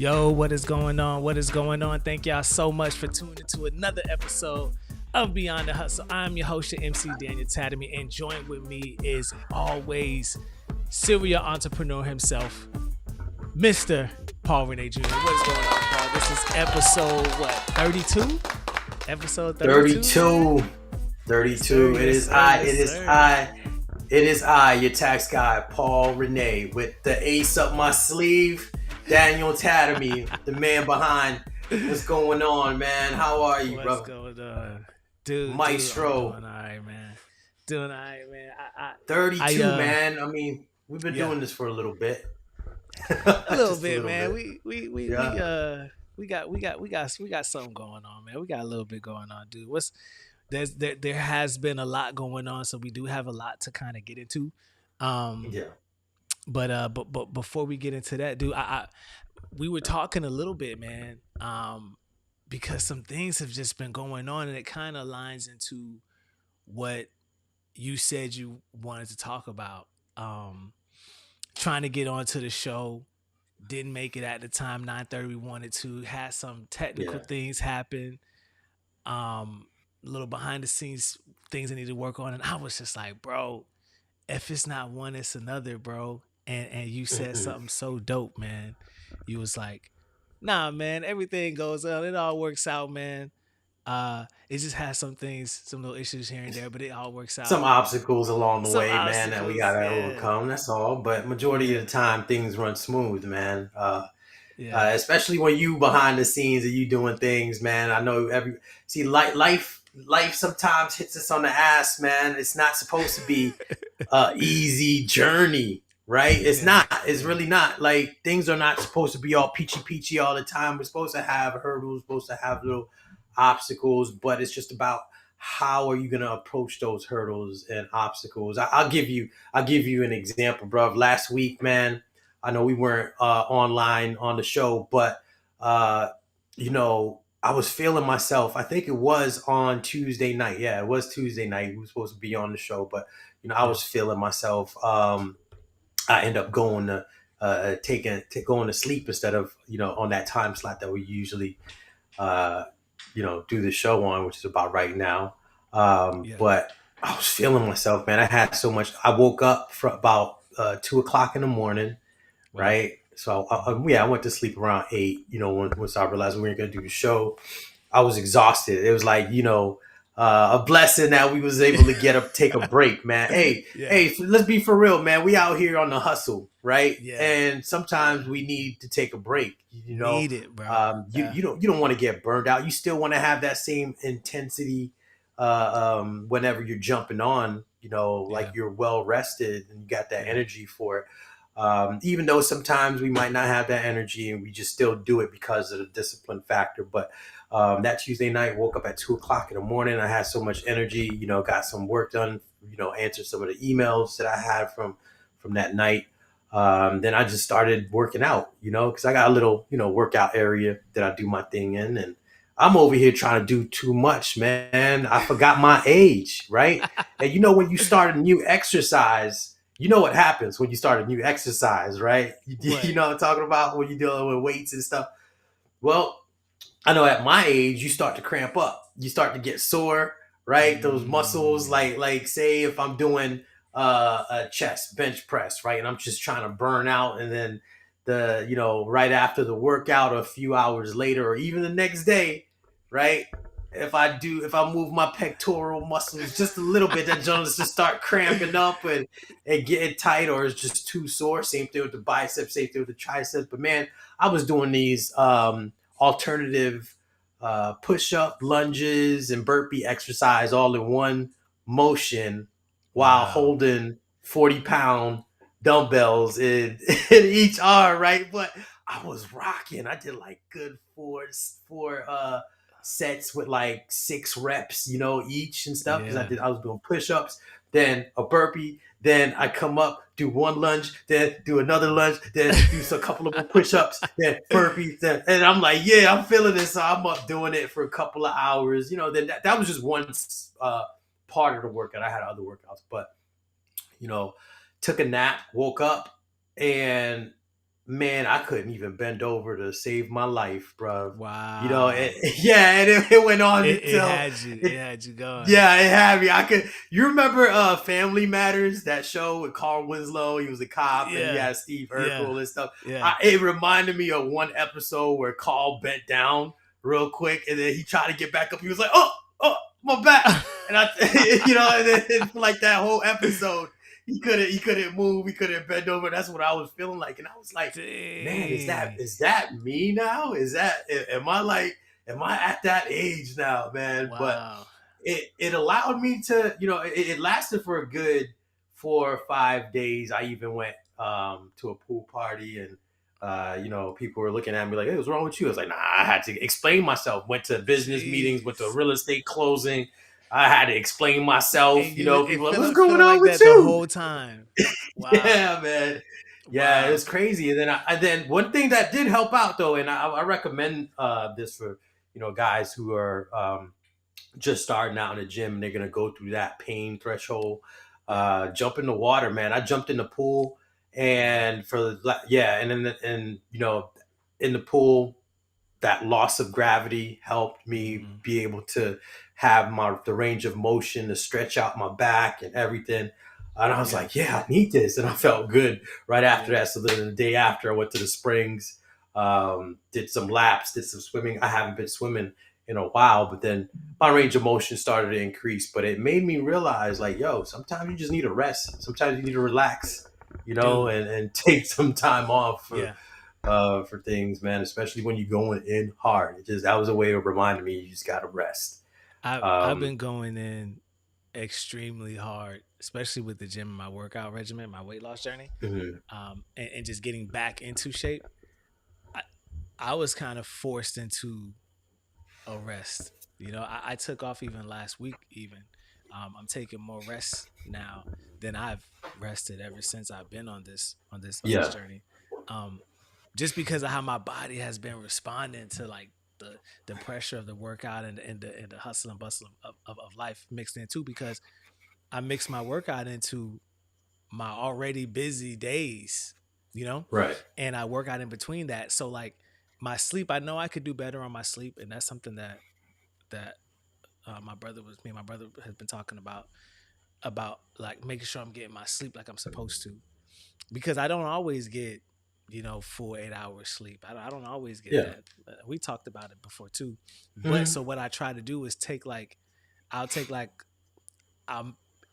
Yo, what is going on? What is going on? Thank y'all so much for tuning into another episode of Beyond the Hustle. I'm your host, your MC Daniel Tadamy, and joined with me is always serial entrepreneur himself, Mr. Paul Renee Jr. What is going on, Paul? This is episode what? 32? Episode 32? 32. 32. It is I, your tax guy, Paul Renee, with the ace up my sleeve, Daniel Tadamy, the man behind. What's going on, man? How are you, bro? What's going on? Dude, Maestro. I'm doing all right, man. Doing all right, man. 32, man. I mean, we've been doing this for a little bit. A little bit, man. Bit. We got something going on, man. We got a little bit going on, dude. There has been a lot going on, so we do have a lot to kind of get into. But before we get into that, dude, we were talking a little bit, man, because some things have just been going on, and it kind of lines into what you said you wanted to talk about. Trying to get onto the show, didn't make it at the time. 9:30 we wanted to, had some technical things happen. A little behind the scenes things I need to work on, and I was just like, bro, if it's not one, it's another, bro. And you said something so dope, man. You was like, nah, man, everything goes on. It all works out, man. It just has some things, some little issues here and there, but it all works out. Some obstacles along the way, man, that we gotta overcome. That's all. But majority of the time, things run smooth, man. Especially when you behind the scenes and you doing things, man. I know life sometimes hits us on the ass, man. It's not supposed to be a easy journey, right? It's not. It's really not. Like, things are not supposed to be all peachy all the time. We're supposed to have hurdles, supposed to have little obstacles, but it's just about how are you going to approach those hurdles and obstacles. I'll give you an example, bro. Last week, man, I know we weren't online on the show, but I was feeling myself. I think it was on Tuesday night. Yeah, it was Tuesday night. We were supposed to be on the show, but I was feeling myself. I end up going to going to sleep instead of on that time slot that we usually do the show on, which is about right now. But I was feeling myself, man. I had so much. I woke up for about 2:00 in the morning, right? So I went to sleep around 8. Once I realized we weren't going to do the show, I was exhausted. It was like a blessing that we was able to take a break, man. Hey, let's be for real, man. We out here on the hustle, right? Yeah. And sometimes we need to take a break. Need it, bro. You don't want to get burned out. You still want to have that same intensity whenever you're jumping on. Like you're well rested and you got that energy for it. Even though sometimes we might not have that energy and we just still do it because of the discipline factor. But that Tuesday night, woke up at 2:00 in the morning. I had so much energy, got some work done, answered some of the emails that I had from that night. Then I just started working out, because I got a little, workout area that I do my thing in. And I'm over here trying to do too much, man. I forgot my age, right? And when you start a new exercise, you know what happens when you start a new exercise, right? You know what I'm talking about when you're dealing with weights and stuff. Well, I know at my age, you start to cramp up. You start to get sore, right? Those muscles, like say if I'm doing a chest bench press, right? And I'm just trying to burn out. And then right after the workout, a few hours later, or even the next day, right? If I move my pectoral muscles just a little bit, that joints just start cramping up and getting tight, or it's just too sore. Same thing with the biceps, same thing with the triceps. But man, I was doing these alternative push-up, lunges, and burpee exercise all in one motion while holding 40-pound dumbbells in each arm, right? But I was rocking. I did like good four sets with like 6 reps, each and stuff, because I was doing push-ups, then a burpee, then I come up, do one lunge, then do another lunge, then do a couple of more push-ups, then burpees, and I'm like, I'm feeling this, so I'm up doing it for a couple of hours, then that was just one part of the workout. I had other workouts, but took a nap, woke up, and man, I couldn't even bend over to save my life, bro. Wow. Yeah, and it went on It until had you. It it. had you going. Yeah, it had me. I could. You remember Family Matters? That show with Carl Winslow. He was a cop, and he Yeah. had Steve Yeah. Urkel and stuff. Yeah. It reminded me of one episode where Carl bent down real quick, and then he tried to get back up. He was like, oh, my back," and and then like that whole episode, he couldn't move, he couldn't bend over. That's what I was feeling like, and I was like, man, is that Dang. is that me now? Am I at that age now, man? But Wow. it allowed me to, it lasted for a good 4 or 5 days. I even went to a pool party, and people were looking at me like, "Hey, what's wrong with you?" I was like, "Nah," I had to explain myself. Went to business meetings, went to a Jeez. real estate closing. I had to explain myself. And you People it were like, "What's feeling going feeling on like with that the you?" whole time. Wow. Yeah, man. Yeah, it Wow. was crazy. And then one thing that did help out though, and I recommend this for guys who are just starting out in the gym and they're gonna go through that pain threshold. Yeah. Jump in the water, man. I jumped in the pool, Wow. and in the pool, that loss of gravity helped me Mhm. be able to have the range of motion to stretch out my back and everything. And I was Yeah. like, yeah, I need this, and I felt good right after Yeah. that. So then the day after, I went to the springs, did some laps, did some swimming. I haven't been swimming in a while, but then my range of motion started to increase. But it made me realize, like, yo, sometimes you just need a rest. Sometimes you need to relax, Dude. and take some time off Yeah. for things, man. Especially when you're going in hard. That was a way of reminding me you just gotta rest. I've Um, been going in extremely hard, especially with the gym and my workout regimen, my weight loss journey, mhm. and just getting back into shape. I, I was kind of forced into a rest. I took off even last week. Even I'm taking more rest now than I've rested ever since I've been on this Yeah, journey. Um, just because of how my body has been responding to like the pressure of the workout and the hustle and bustle of life mixed in too, because I mix my workout into my already busy days, you know, right. and I work out in between that. So like my sleep, I know I could do better on my sleep, and that's something that me and my brother has been talking about like making sure I'm getting my sleep like I'm supposed to, because I don't always get full 8 hours sleep. I don't always get Yeah. that. We talked about it before too. But Mhm. so what I try to do is I'll take like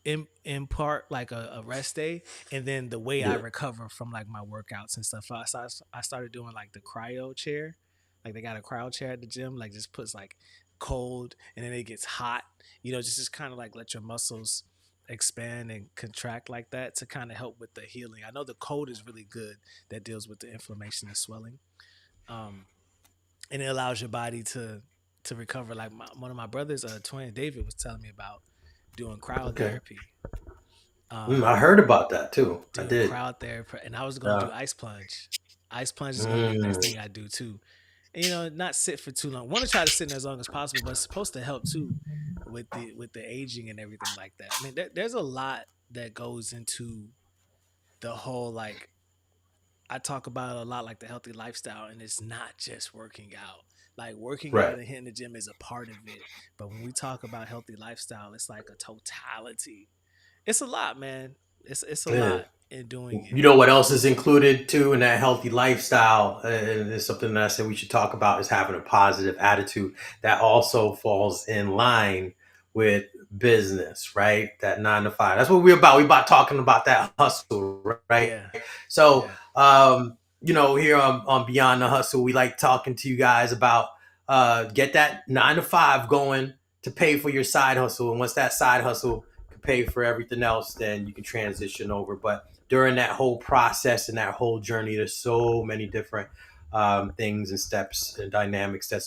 in part like a rest day, and then the way I Yeah. recover from like my workouts and stuff. I started doing like the cryo chair. Like they got a cryo chair at the gym, like just puts like cold and then it gets hot. Just kind of like let your muscles expand and contract like that to kind of help with the healing. I know the cold is really good, that deals with the inflammation and swelling. Um, and it allows your body to recover. Like one of my brothers, twin David, was telling me about doing Okay. cryotherapy. I Um, heard about that too. I doing did. cryotherapy, and I was gonna do Yeah. ice plunge. Ice plunge is gonna be the next Mm, thing I do too. And, not sit for too long. Want to try to sit in as long as possible, but it's supposed to help too with the aging and everything like that. I mean, there's a lot that goes into the whole like I talk about a lot, like the healthy lifestyle, and it's not just working out. Like working out right. and hitting the gym is a part of it, but when we talk about healthy lifestyle, it's like a totality. It's a lot, man. It's a Yeah. lot in doing it. You know what else is included too in that healthy lifestyle, and it's something that I said we should talk about, is having a positive attitude. That also falls in line with business, right? That 9 to 5. That's what we're about. We're about talking about that hustle, right? Yeah, So, yeah, here on Beyond the Hustle, we like talking to you guys about get that 9 to 5 going to pay for your side hustle, and once that side hustle can pay for everything else, then you can transition over. But during that whole process and that whole journey, there's so many different things and steps and dynamics that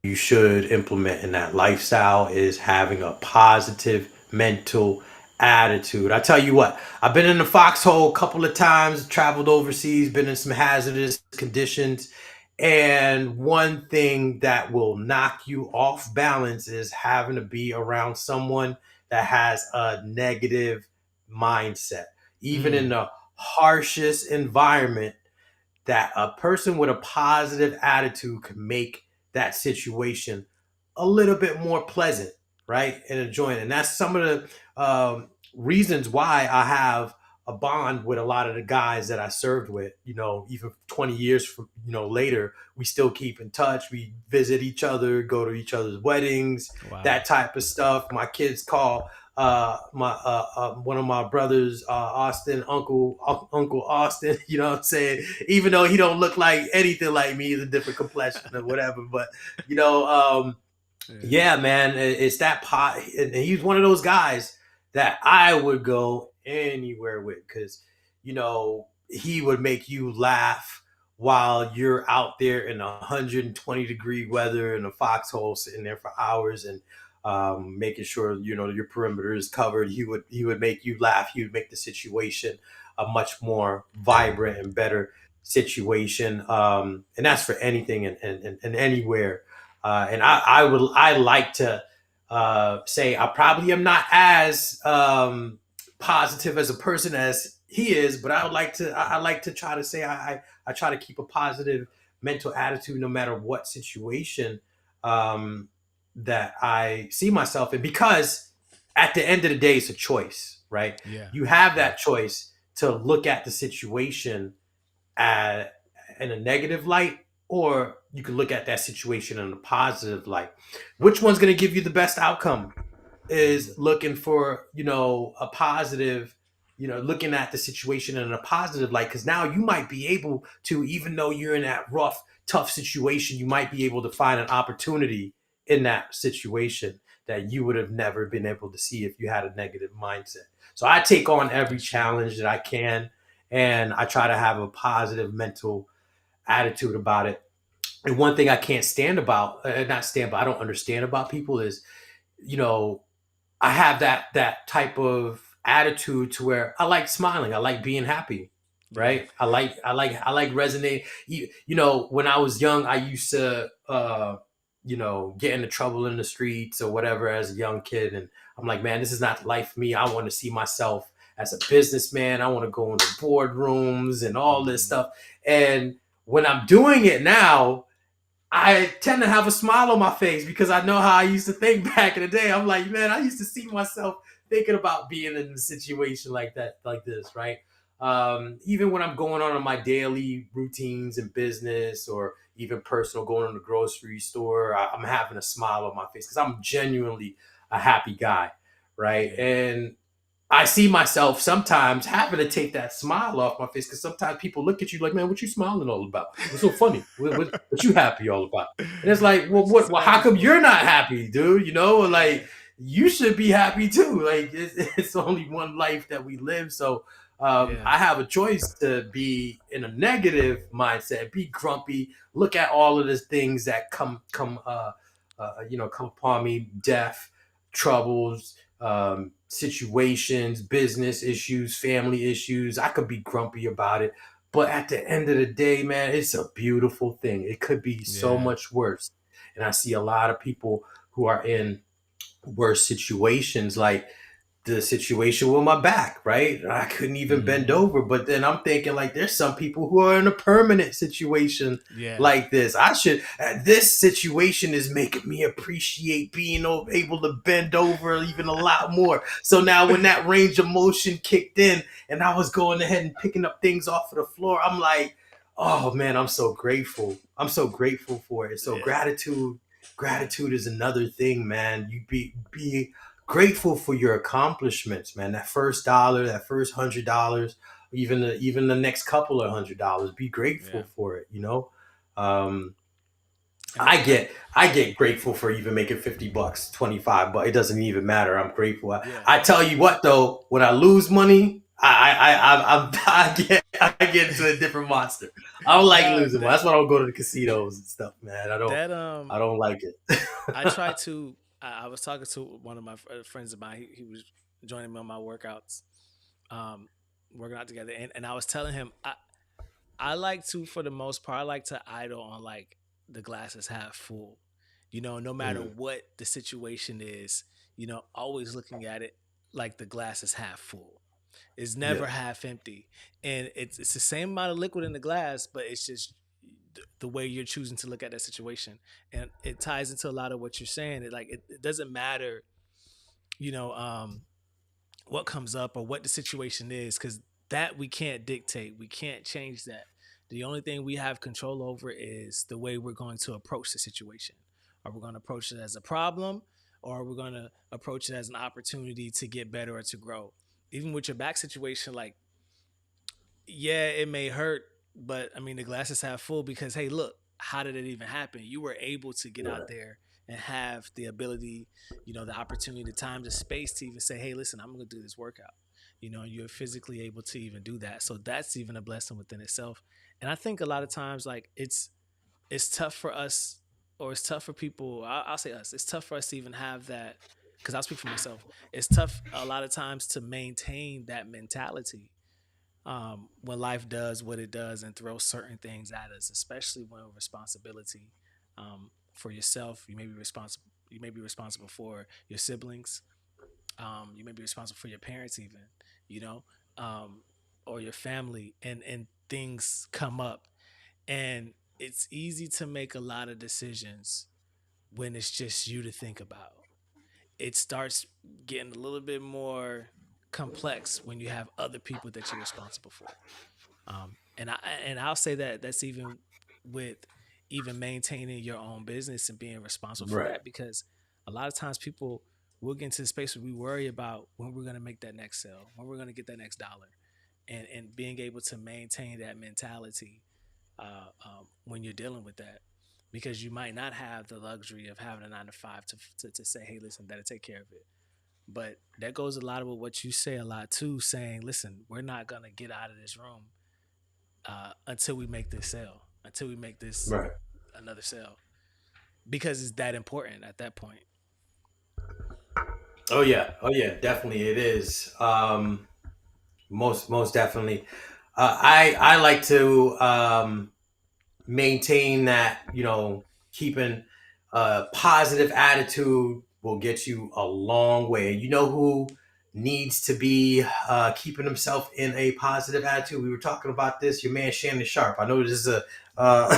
you should implement in that lifestyle. Is having a positive mental attitude. I tell you what, I've been in the foxhole a couple of times, traveled overseas, been in some hazardous conditions. And one thing that will knock you off balance is having to be around someone that has a negative mindset. Even in mm, the harshest environment that a person with a positive attitude can make that situation a little bit more pleasant, right? And enjoying. And that's some of the reasons why I have a bond with a lot of the guys that I served with. Even 20 years from later, we still keep in touch. We visit each other, go to each other's weddings, Wow. that type of stuff. My kids call my one of my brothers, Austin, Uncle Austin. You know what I'm saying? Even though he don't look like anything like me, he's a different complexion or whatever. But you know, Yeah. yeah, man, it's that pot. And he's one of those guys that I would go anywhere with because he would make you laugh while you're out there in 120-degree weather in a foxhole sitting there for hours and making sure your perimeter is covered. He would make you laugh. He would make the situation a much more vibrant and better situation. And that's for anything and anywhere. And I like to say I probably am not as positive as a person as he is, but I like to try to say I try to keep a positive mental attitude no matter what situation um, that I see myself in, because at the end of the day it's a choice, right? Yeah. You have Yeah. that choice to look at the situation at, in a negative light, or you can look at that situation in a positive light. Which one's going to give you the best outcome? Is looking for a positive, looking at the situation in a positive light, because now you might be able to, even though you're in that rough tough situation, you might be able to find an opportunity in that situation that you would have never been able to see if you had a negative mindset. So I take on every That's true. challenge that I can, and I try to have a positive mental attitude about it. And one thing I can't stand about, not stand, but I don't understand about people is, you know, I have that type of attitude to where I like smiling. I like being happy, Yeah. right? I like resonate. When I was young, I used to get into trouble in the streets or whatever as a young kid, and I'm like, man, this is not life for me. I want to see myself as a businessman. I want to go into boardrooms and all this Hmm. stuff. And when I'm doing it now, I tend to have a smile on my face because I know how I used to think back in the day. I'm like, man, I used to see myself thinking about being in a situation like that, like this, right? Even when I'm going on my daily routines in business or even personal, going to the grocery store, I'm having a smile on my face because I'm genuinely a happy guy, right? Yeah. And I see myself sometimes having to take that smile off my face because sometimes people look at you like, man, what you smiling all about? What's so funny? What you happy all about? And it's like, well, What you what? so Well, how happy come for? you're not happy, dude? Yeah. Like you should be happy too. Like it's only one life that we live, so Yeah. I have a choice to be in a negative mindset, be grumpy, look at all of the things that come upon me, death, troubles, situations, business issues, family issues. I could be grumpy about it. But at the end of the day, man, it's a beautiful thing. It could be so Yeah. much worse. And I see a lot of people who are in worse situations, like the situation with my back, right? I couldn't even bend Hmm. over. But then I'm thinking, like, there's some people who are in a permanent situation Yeah. like this. This situation is making me appreciate being able to bend over even a lot more. So now when that range of motion kicked in and I was going ahead and picking up things off of the floor, I'm like, oh man, I'm so grateful. I'm so grateful for it. So Yeah. Yeah. gratitude is another thing, man. You be grateful for your accomplishments, man. That first dollar, that first $100, even the next couple of $100. Be Yeah. grateful for it. Um, And I get I get grateful for even making $50, 25, but it doesn't even matter. I'm grateful. I, yeah. I tell you what though, when I lose money, I get into a different monster. I don't like No, losing money. That's why I don't go to the casinos and stuff, man. that I don't like it. I try to. I was talking to one of my friends of mine. He was joining me on my workouts, um, working out together, and I was telling him I like to, for the most part, I like to idle on like the glass is half full. No matter Mm, what the situation is, always looking at it like the glass is half full. It's Yeah. never half empty, and it's the same amount of liquid in the glass, but it's just the way you're choosing to look at that situation, and it ties into a lot of what you're saying. It doesn't matter, you know, what comes up or what the situation is, because that we can't dictate, we can't change that. The only thing we have control over is the way we're going to approach the situation. Are we going to approach it as a problem, or are we going to approach it as an opportunity to get better or to grow? Even with your back situation, like, yeah, it may hurt, but I mean, the glass is half full because, hey, look, how did it even happen? You were able to get out Right. there and have the ability, the opportunity, the time, the space to even say, hey, listen, I'm going to do this workout. You're physically able to even do that. So that's even a blessing within itself. And I think a lot of times, like, it's tough for us, or it's tough for people. I'll say us. It's tough for us to even have that, because I'll speak for myself. It's tough a lot of times to maintain that mentality, when life does what it does and throws certain things at us, especially when responsibility, for yourself. You may be responsible. You may be responsible for your siblings. You may be responsible for your parents, even, you know, um, or your family, and things come up, and it's easy to make a lot of decisions when it's just you to think about. It starts getting a little bit more complex when you have other people that you're responsible for. And I'll say that that's even with even maintaining your own business and being responsible for Right. that, because a lot of times people will get into the space where we worry about when we're going to make that next sale, when we're going to get that next dollar, and being able to maintain that mentality, when you're dealing with that, because you might not have the luxury of having a 9 to 5 to say, hey, listen, that'll take care of it. But that goes a lot with what you say a lot too, saying, listen, we're not gonna get out of this room, until we make this sale, until we make this Right. another sale, because it's that important at that point. Oh yeah. Oh yeah. Definitely, it is. Most definitely. I like to maintain that, keeping a positive attitude will get you a long way. You know who needs to be keeping himself in a positive attitude? We were talking about this. Your man Shannon Sharp. I know this is a Oh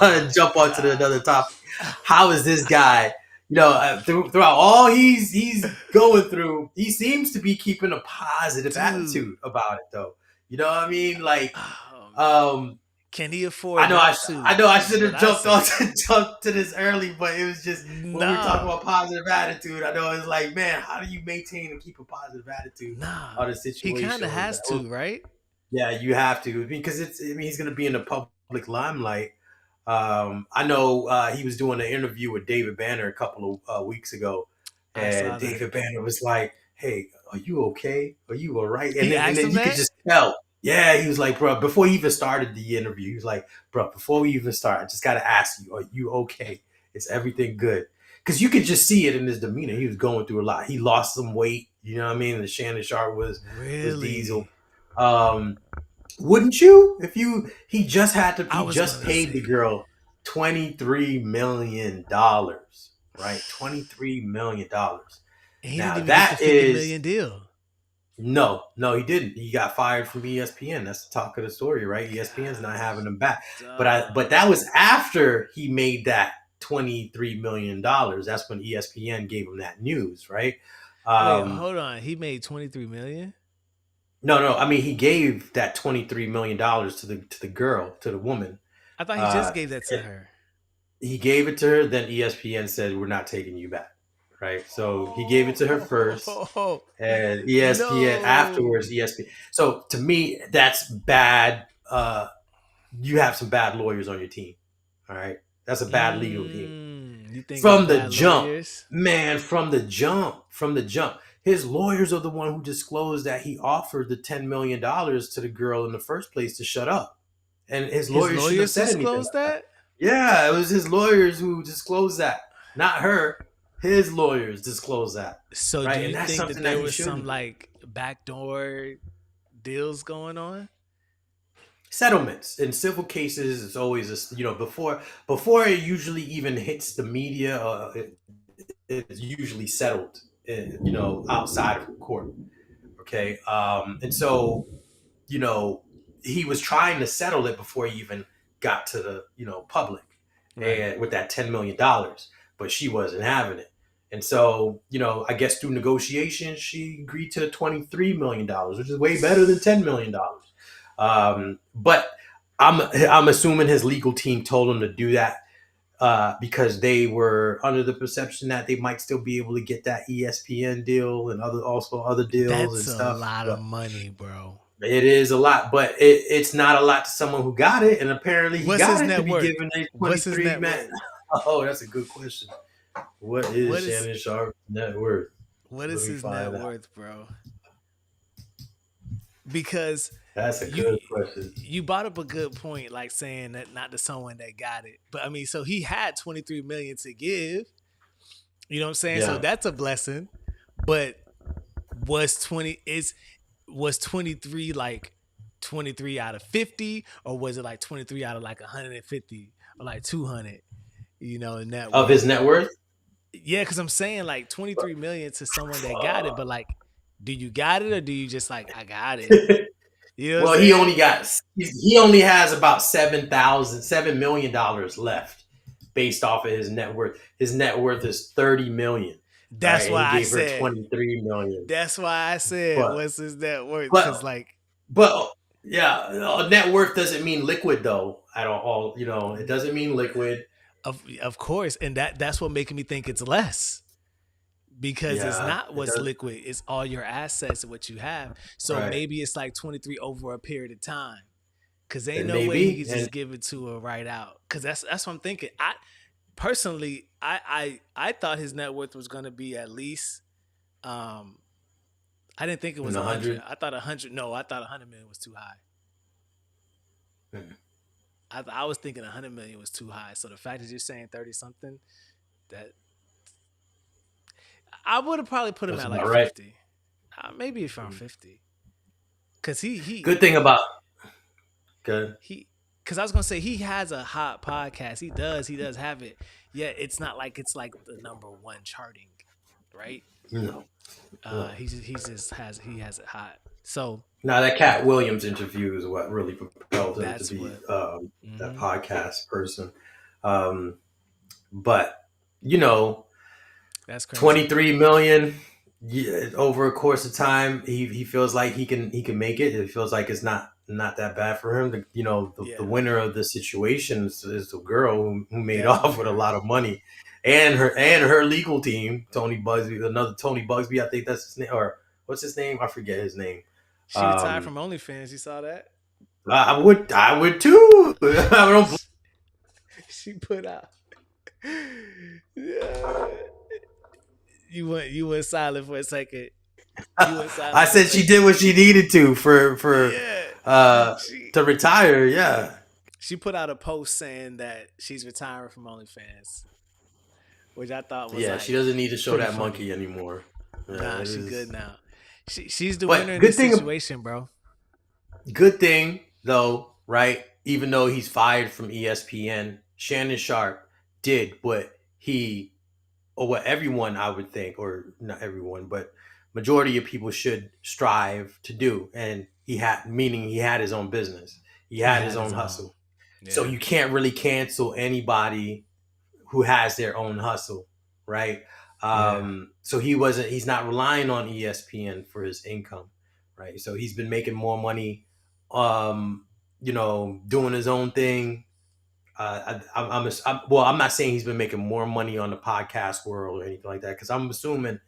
my jump onto another god. topic. How is this guy? Throughout all he's going through, he seems to be keeping a positive Dude. attitude about it, though. You know what I mean? Like, Oh man. um, Can he I afford know not to? I know I Is should what have I jumped on say. to jump to this early, but it was just when we were talking Nah. about positive attitude. I know it's like, man, how do you maintain and keep a positive attitude Nah. on a He kind situation of like that? has Well, to, right? yeah, you have to, because I mean, he's going to be in the public limelight. I know he was doing an interview with David Banner a couple of weeks ago, I and saw that. David Banner was like, "Hey, are you okay? Are you all right?" And He then and asked then him you could that. just tell. Yeah, he was like, "Bro," before he even started the interview, he was like, "Bro, before we even start, I just got to ask you, are you okay? Is everything good?" Because you could just see it in his demeanor. He was going through a lot. He lost some weight. You know what I mean? And the Shannon Sharp was Diesel. Really? Um, wouldn't you? If you I he was just gonna paid the say, girl $23 million, right? $23 million. and he didn't Now even get the that 50 is million deal. no, he didn't. He got fired from ESPN. That's the talk of the story, right? ESPN's not having God, him back. But dog. that was after he made that $23 million. That's when ESPN gave him that news, right? Wait, Um, hold on. He made 23 million. no. I mean, he gave that $23 million to the girl, to the woman. I thought he just Uh, gave that to her. he gave it to her. Then ESPN said, "We're not taking you back." Right. So he gave it to her first, Oh and ESPN no! afterwards. ESPN. So to me, that's bad. You have some bad lawyers on your team. All right. That's a bad legal team. You think it's From the bad jump, lawyers? man. From the jump. His lawyers are the one who disclosed that he offered the $10 million to the girl in the first place to shut up, and his His lawyers shouldn't have lawyers said anything disclosed like that. that? Yeah, it was his lawyers who disclosed that, not her. His lawyers disclosed that, So do right? And you that's think that something there that he was some shouldn't do. like backdoor deals going on? Settlements in civil cases is always before it usually even hits the media. It's usually settled, outside of court Okay. And so, you know, he was trying to settle it before he even got to the, public Right. and with that $10 million, but she wasn't having it. And so, I guess through negotiations, she agreed to $23 million, which is way better than $10 million. But I'm assuming his legal team told him to do that because they were under the perception that they might still be able to get that ESPN deal and other deals and That's a stuff. lot of But money, bro. it is a lot, but it's not a lot to someone who got it, and apparently he What's his got it to net be worth? given a What's his 23 net man. worth? Oh, that's a good question. What is What is Shannon Sharp's net worth? what Let is me his net find out. worth, bro? Because That's a you good question. you brought up a good point, like saying that not to someone that got it. But I mean, so he had 23 million to give. You know what I'm saying? So Yeah. that's a blessing. But was 20 is was 23 like 23 out of 50, or was it like 23 out of like 150 or like 200, in net Of his worth? net worth? Yeah, because I'm saying like 23 million to someone that got it, but like, do you got it or do you just like, I got it? You know what I'm Well, saying? he only has about $7 million left based off of his net worth. His net worth is 30 million, right? That's And why he I gave her said, 23 million. that's why I said, But what's his net worth? but Because like, but yeah, net worth doesn't mean liquid though at all. It doesn't mean liquid. of course, and that's what making me think it's less. Because it's Yeah, not it what's does. liquid, it's all your assets and what you have. So Right. maybe it's like 23 over a period of time. Cause ain't And no way he maybe could and just give it to her right out. Cause that's what I'm thinking. I personally, I thought his net worth was gonna be at least. Um, I didn't think it in was 100. 100. I thought 100. No, I thought 100 million was too high. I was thinking 100 million was too high. So the fact that you're saying 30 something, that I would have probably put him That's at like about right. 50. Maybe around 50. Cause Good thing about good. he because I was gonna say he has a hot podcast. He does have it. Yet it's not like it's like the number one charting, right? No. No. He has it hot. So Now that Cat Williams interview is what really propelled him to that's be what. that Mm-hmm. podcast person. Um, but you know, That's crazy. 23 million, yeah, over a course of time, he feels like he can make it. It feels like it's not that bad for him. The Yeah, winner of the situation is the girl who made definitely off with a her. lot of money, and her legal team, Tony Bugsby, another Tony Bugsby, I think that's his name, or what's his name? I forget his name. She retired Um, from OnlyFans. You saw that? I would too. I don't. She put out. Yeah. You went silent for a second. You went I silent for a said she second. did what she needed to for Yeah. uh She to retire. Yeah. she put out a post saying that she's retiring from OnlyFans, which I thought was Yeah, she like doesn't need to show pretty that funny. monkey anymore. Yeah, Nah, it she good is. now. She's the winner But in this situation, bro. good thing though, right? Even though he's fired from ESPN, Shannon Sharp did what he, or what everyone, I would think, or not everyone, but majority of people should strive to do. And he had his own business. He He had his had his own own. hustle. So Yeah. you can't really cancel anybody who has their own hustle, right? Yeah. So he's not relying on ESPN for his income, right? So he's been making more money, doing his own thing. I'm not saying he's been making more money on the podcast world or anything like that, because I'm assuming,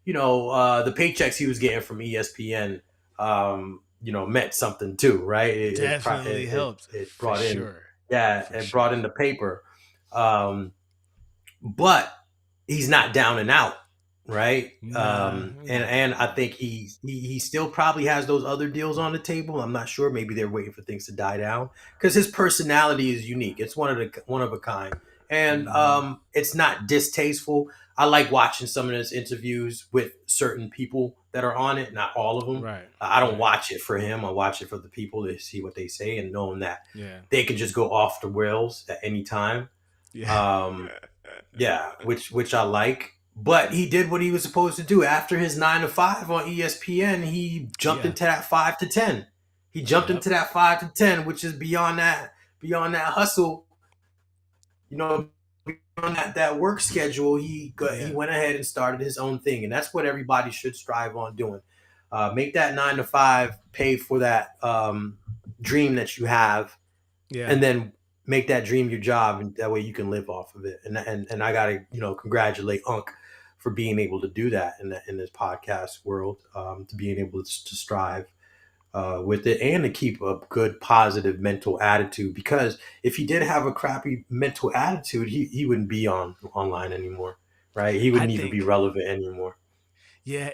the paychecks he was getting from ESPN, meant something too, right? Definitely helped It for brought in, sure. yeah, For it brought sure. in the paper. Um, but he's not down and out, right? Nah. And I think he still probably has those other deals on the table. I'm not sure. Maybe they're waiting for things to die down, because his personality is unique. It's one of a kind, and Mm-hmm. it's not distasteful. I like watching some of his interviews with certain people that are on it. Not all of them. Right. I don't Right. watch it for him. I watch it for the people to see what they say, and knowing that Yeah. they can just go off the rails at any time. Yeah. Um, yeah, which I like. but he did what he was supposed to do. After his 9 to 5 on ESPN, he jumped Yeah. into that 5 to 10. He jumped Yep. into that 5 to 10, which is beyond that hustle. You know, beyond that work schedule. He Yeah. went ahead and started his own thing, and that's what everybody should strive on doing. Make that 9 to 5 pay for that dream that you have, Yeah. and then make that dream your job, and that way you can live off of it. And I gotta congratulate Unc for being able to do that in this podcast world, to being able to strive with it, and to keep a good positive mental attitude. Because if he did have a crappy mental attitude, he wouldn't be online anymore, right? He I wouldn't even be think. relevant anymore. Yeah,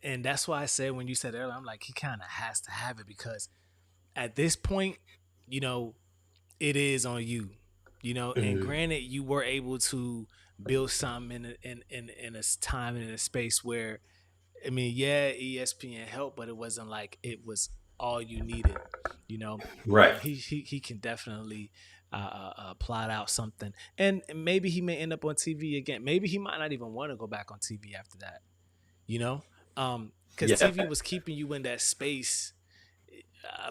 and that's why I said when you said earlier, I'm like he kind of has to have it because at this point, you know, it is on you, And Mhm. granted, you were able to build something in a time and in a space where, I mean, yeah, ESPN helped, but it wasn't like it was all you needed, you know. Right. He can definitely plot out something, and maybe he may end up on TV again. Maybe he might not even want to go back on TV after that, you know, because Yeah. TV was keeping you in that space,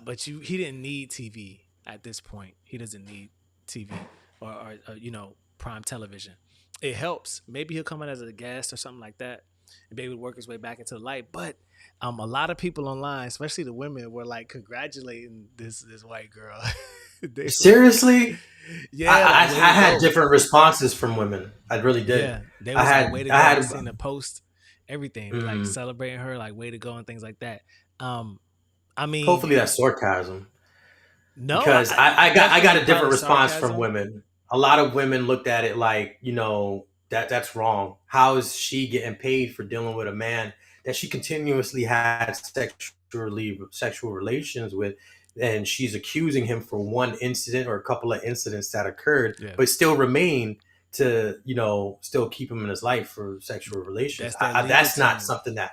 but he didn't need TV at this point. He doesn't need TV or prime television. It helps. Maybe he'll come in as a guest or something like that, and be able to work his way back into the light. But a lot of people online, especially the women, were like congratulating this white girl. They were like, Seriously, yeah, like way I to had go. different responses from women. I really did. Yeah, they I was like way had to I go. I had. seen the post, everything like mm, celebrating her, like way to go and things like that. Um, I mean, Hopefully that's sarcasm, no, because I got definitely a different probably response from sarcasm. women. A lot of women looked at it like, that's wrong. How is she getting paid for dealing with a man that she continuously had sexual relations with, and she's accusing him for one incident or a couple of incidents that occurred, Yeah, but still remain to still keep him in his life for sexual relations. that's that legal That's not term. something that.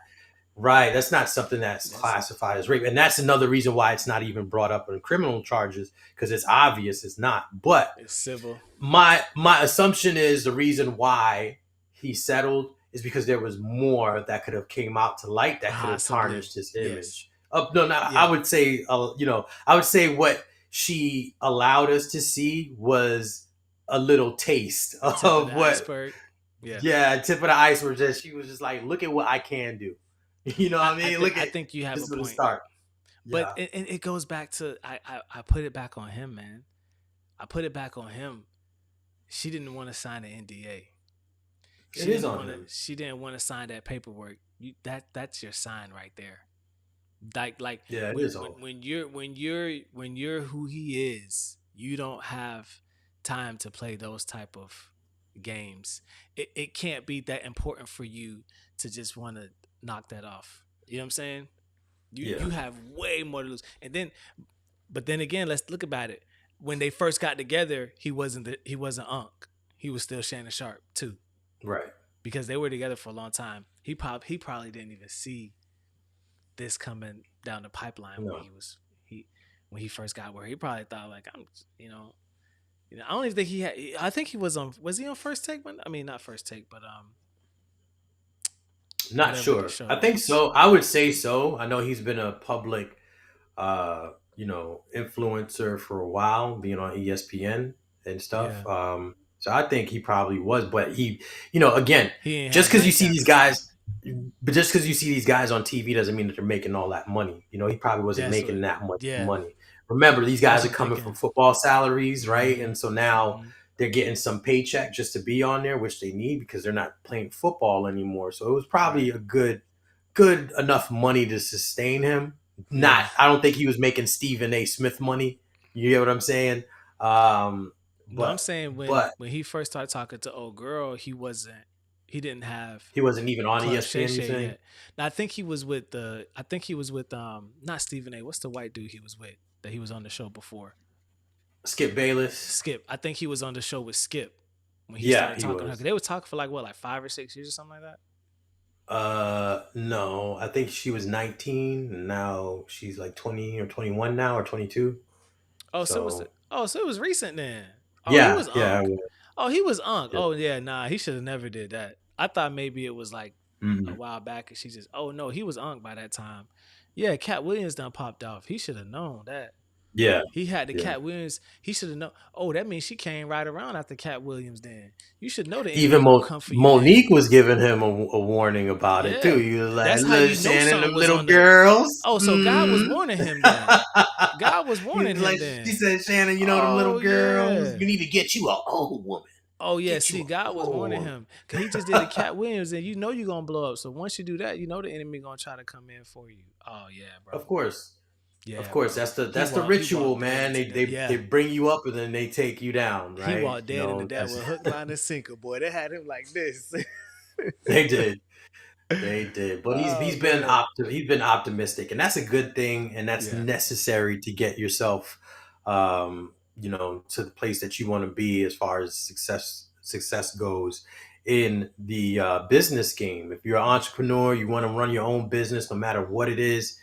Right. That's not something that's That's classified as rape. And that's another reason why it's not even brought up in criminal charges, because it's obvious it's not. But it's civil. my assumption is the reason why he settled is because there was more that could have came out to light that could have Possibly, tarnished his yes. image. No, no, I Yeah, would say, I would say what she allowed us to see was a little taste tip of of the what, iceberg. Yeah, yeah, tip of the iceberg. Just she was just like, look at what I can do. You know what I mean? Look I at think you have this a is the point, start. but Yeah, it goes back to I put it back on him, man. I put it back on him. She didn't want to sign an NDA. it is on him. She didn't want to sign that paperwork. That's your sign right there. Like Yeah, it when is on him. when you're who he is, you don't have time to play those type of games. It can't be that important for you to just want to knock that off. You know what I'm saying? You Yeah, have way more to lose. And then but then again, let's look about it. When they first got together, he wasn't Unc. He was still Shannon Sharp too, right. because they were together for a long time. He probably didn't even see this coming down the pipeline when No, he when he first got where he probably thought like I'm I don't even think he had. I think he was he on First Take? I mean, not First Take, but not whatever the sure. show I think was. so. I would say so. I know he's been a public, influencer for a while, being on ESPN and stuff. Yeah, So I think he probably was, but again, he ain't just have because you see nightcap these and stuff. guys, but just because you see these guys on TV doesn't mean that they're making all that money. He probably wasn't That's making what. that much Yeah, money. Remember, these that's guys are what I'm coming from thinking. football salaries, right? Mm-hmm. And so now Mm-hmm. they're getting some paycheck just to be on there, which they need because they're not playing football anymore. So it was Right. probably a good enough money to sustain him. Yeah. Not, I don't think he was making Stephen A. Smith money. You get what I'm saying? No, I'm But saying but when he first started talking to old girl, he didn't have he wasn't even on Club Shay ESPN. You Shay saying yet. Now I think he was with not Stephen A. What's the white dude he was with that he was on the show before? Skip Bayless? Skip. I think he was on the show with Skip when he Yeah, started he talking to her. 'Cause was. they were talking for like what, like 5 or 6 years or something like that. No, I think she was 19, and now she's like 20 or 21 now, or 22. So So it was recent then. Oh, he yeah, was yeah, Unk. Oh, he was Unk. yeah. Oh yeah, nah, he should have never did that. I thought maybe it was like a Mhm. while back, and she just, oh no, he was Unk by that time. Yeah, Cat Williams done popped off. He should have known that. Yeah, He had the yeah. Cat Williams. He should have known. Oh, that means she came right around after Cat Williams. Then you should know the Even enemy gonna come for you. Then Monique was giving him a warning about it too. yeah, You was like, that's how look, you know Shannon, them something was little on the. girls. Oh, so God was warning him then. God was He warning was him like, she then. said, Shannon, you know them little Oh girls. yeah. You need to get you a old woman. Oh yeah. Get you See, a God was old warning woman. him because he just did a Cat Williams, and you know you're gonna blow up. So once you do that, you know the enemy gonna try to come in for you. Oh yeah, Of bro. course. Of Yeah, course, bro. that's the He ritual, walked dead man. into that. They Yeah, bring you up and then they take you down, he right? walked You dead into know, that that's with hook, line, and sinker. Boy, they had him like this. they did. They did, but Oh man. he's been optimistic, and that's a good thing, and that's Yeah. necessary to get yourself, to the place that you want to be as far as success goes in the business game. If you're an entrepreneur, you want to run your own business, no matter what it is.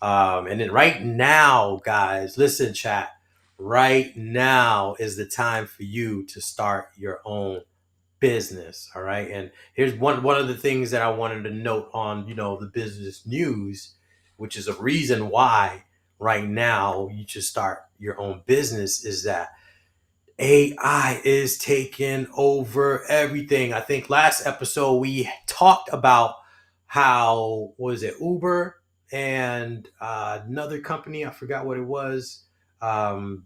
And then right now, guys, listen, chat. Right now is the time for you to start your own business. All right. And here's one of the things that I wanted to note on, the business news, which is a reason why right now you should start your own business, is that AI is taking over everything. I think last episode we talked about how, what was it, Uber and another company, I forgot what it was. Um,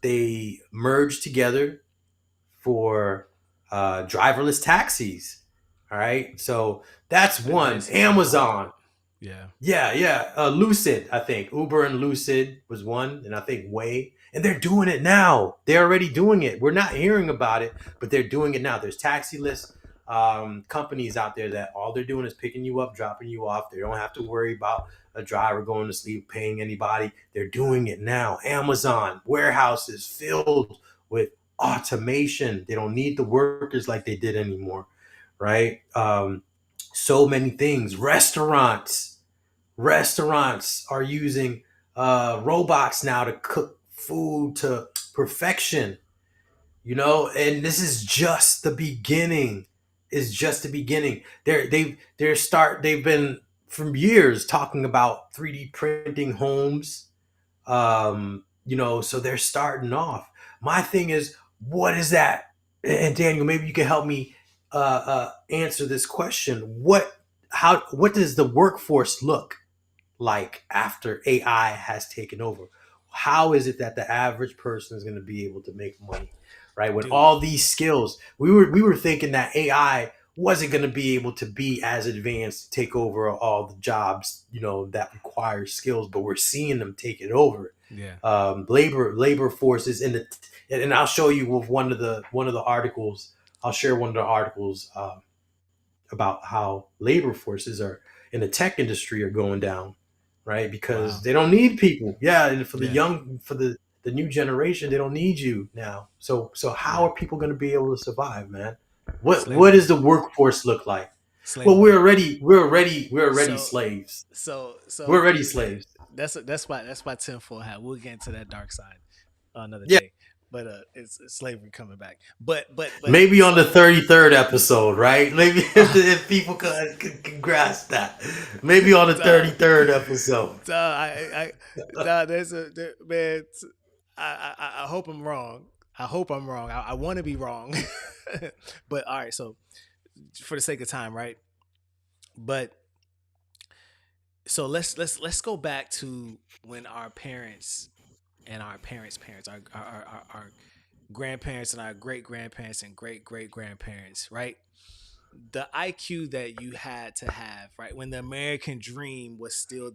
they merged together for driverless taxis. All right, so that's I did one. see something about Amazon, that. Yeah. yeah, yeah. Lucid, I think Uber and Lucid was one, and I think Way, and they're doing it now. They're already doing it. We're not hearing about it, but they're doing it now. There's taxi-less companies out there that all they're doing is picking you up, dropping you off. They don't have to worry about a driver going to sleep, paying anybody. They're doing it now. Amazon warehouses filled with automation. They don't need the workers like they did anymore, right? So many things. Restaurants are using robots now to cook food to perfection, and this is just the beginning. Is just the beginning. They've been from years talking about 3D printing homes. So they're starting off. My thing is, what is that? And Daniel, maybe you can help me answer this question. What does the workforce look like after AI has taken over? How is it that the average person is going to be able to make money, right? When Dude. all these skills, we were thinking that AI wasn't going to be able to be as advanced to take over all the jobs, that require skills, but we're seeing them take it over. Yeah. Labor forces and I'll show you with one of the articles. I'll share one of the articles about how labor forces are in the tech industry are going down, right? Because Wow. they don't need people. Yeah, and Yeah. for the new generation, they don't need you now. So how Yeah. are people going to be able to survive, man? What Slavery. does the workforce look like? Well, Slavery. we're already So slaves. so We're already you slaves. that's why tinfoil hat. We'll get into that dark side another Yeah, day. But it's slavery coming back. But maybe on the so 33rd episode, right? Maybe if people could grasp that. Maybe on the uh, 33rd episode. there's man. I hope I'm wrong. I hope I'm wrong. I want to be wrong. But all right. So for the sake of time, right? But so let's go back to when our parents and our parents, our grandparents and our great grandparents and great great grandparents, right? The IQ that you had to have, right, when the American dream was still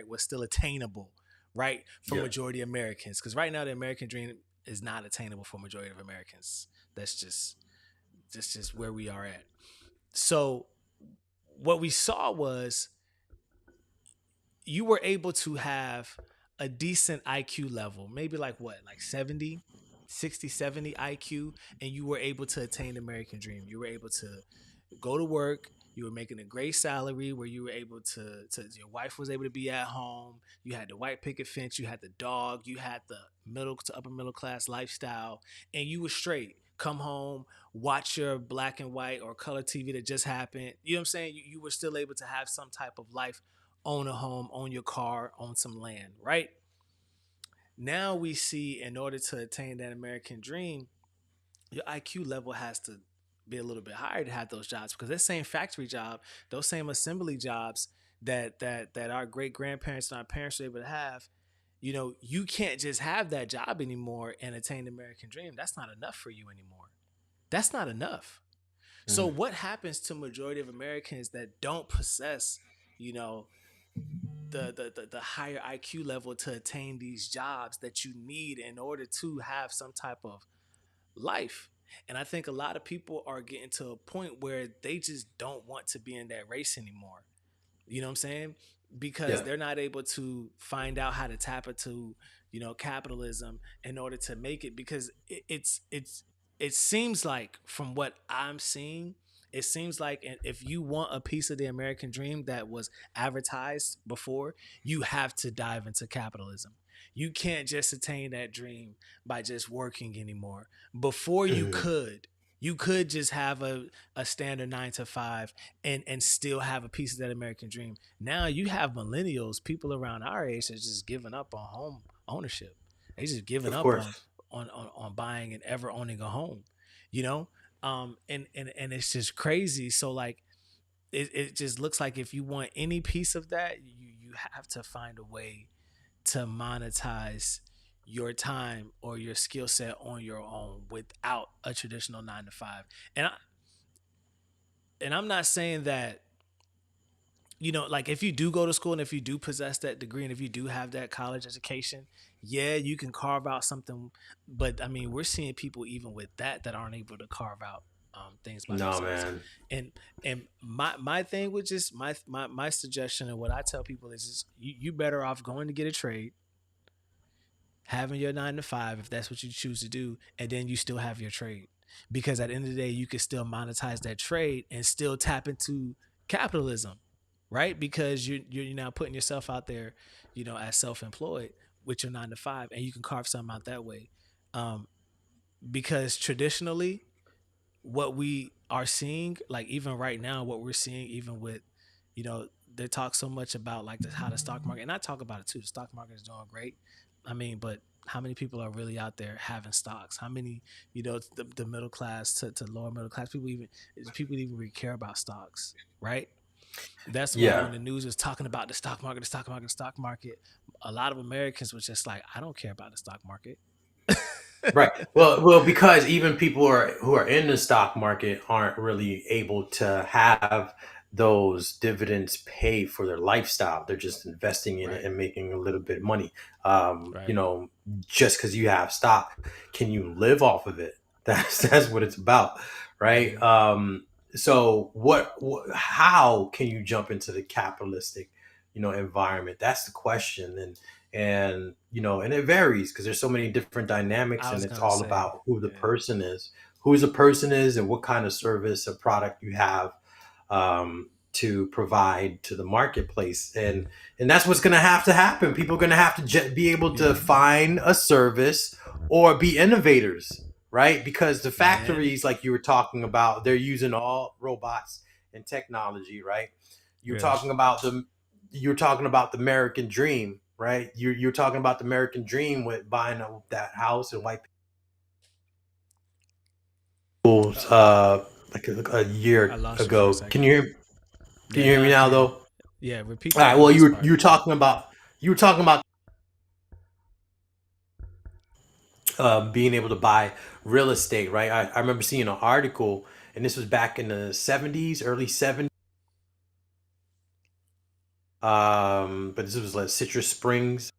was still attainable, right, for Yeah. majority of Americans. Because right now the American dream is not attainable for majority of Americans. That's just where we are at. So what we saw was you were able to have a decent IQ level, maybe like what, like 70, 60, 70 IQ, and you were able to attain the American dream. You were able to go to work. You were making a great salary where you were able to your wife was able to be at home. You had the white picket fence. You had the dog. You had the middle to upper middle class lifestyle, and you were straight. come home, watch your black and white or color TV that just happened. You know what I'm saying? You were still able to have some type of life, own a home, own your car, own some land, right? Now we see, in order to attain that American dream, your IQ level has to be a little bit higher to have those jobs, because that same factory job, those same assembly jobs that our great grandparents and our parents were able to have, you can't just have that job anymore and attain the American dream. That's not enough for you anymore. That's not enough. So Mm. what happens to majority of Americans that don't possess, you know, the higher IQ level to attain these jobs that you need in order to have some type of life? And I think a lot of people are getting to a point where they just don't want to be in that race anymore. You know what I'm saying? Because Yeah. they're not able to find out how to tap into, capitalism in order to make it. Because it seems like, from what I'm seeing, it seems like, if you want a piece of the American dream that was advertised before, you have to dive into capitalism. You can't just attain that dream by just working anymore. Before, Mhm. you could just have a standard 9 to 5 and still have a piece of that American dream. Now you have millennials, people around our age, that's just giving up on home ownership. They just giving Of up on course. on buying and ever owning a home. You know, and it's just crazy. So like, it just looks like, if you want any piece of that, you have to find a way to monetize your time or your skill set on your own without a traditional 9 to 5. And I'm not saying that, like, if you do go to school and if you do possess that degree and if you do have that college education, yeah, you can carve out something. But I mean, we're seeing people even with that aren't able to carve out things by No, themselves. man. And my thing, which is my suggestion, and what I tell people is, you better off going to get a trade, having your 9 to 5 if that's what you choose to do, and then you still have your trade. Because at the end of the day, you can still monetize that trade and still tap into capitalism, right? Because you're now putting yourself out there, as self-employed with your 9 to 5, and you can carve something out that way. Um, because traditionally, what we are seeing, like even right now, what we're seeing, even with, they talk so much about like how the stock market, and I talk about it too. The stock market is doing great. I mean, but how many people are really out there having stocks? How many, the middle class to lower middle class people even really care about stocks, right? That's why Yeah. when the news was talking about the stock market, the stock market, the stock market, a lot of Americans was just like, I don't care about the stock market. Right. Well, because even people who are in the stock market aren't really able to have those dividends pay for their lifestyle. They're just investing in it Right, and making a little bit of money. right. Just because you have stock, can you live off of it? That's what it's about, right? Hmm. So how can you jump into the capitalistic, environment? That's the question. And and it varies because there's so many different dynamics, I and was it's gonna all say, about who the yeah, person is, and what kind of service or product you have to provide to the marketplace. And that's what's going to have to happen. People are going to have to be able to yeah, find a service or be innovators, right? Because the man. factories, like you were talking about, they're using all robots and technology, right? you're Yeah. talking about the you're talking about the American dream, right? You're talking about the American dream with buying that house and white people's Uh oh, like a I year lost you for a ago. Can second. you hear can Yeah, you hear now me I now can. though? Yeah, repeat All right. that Well, last part. you were talking about being able to buy real estate, right? I remember seeing an article, and this was back in the '70s, early '70s. But this was like Citrus Springs.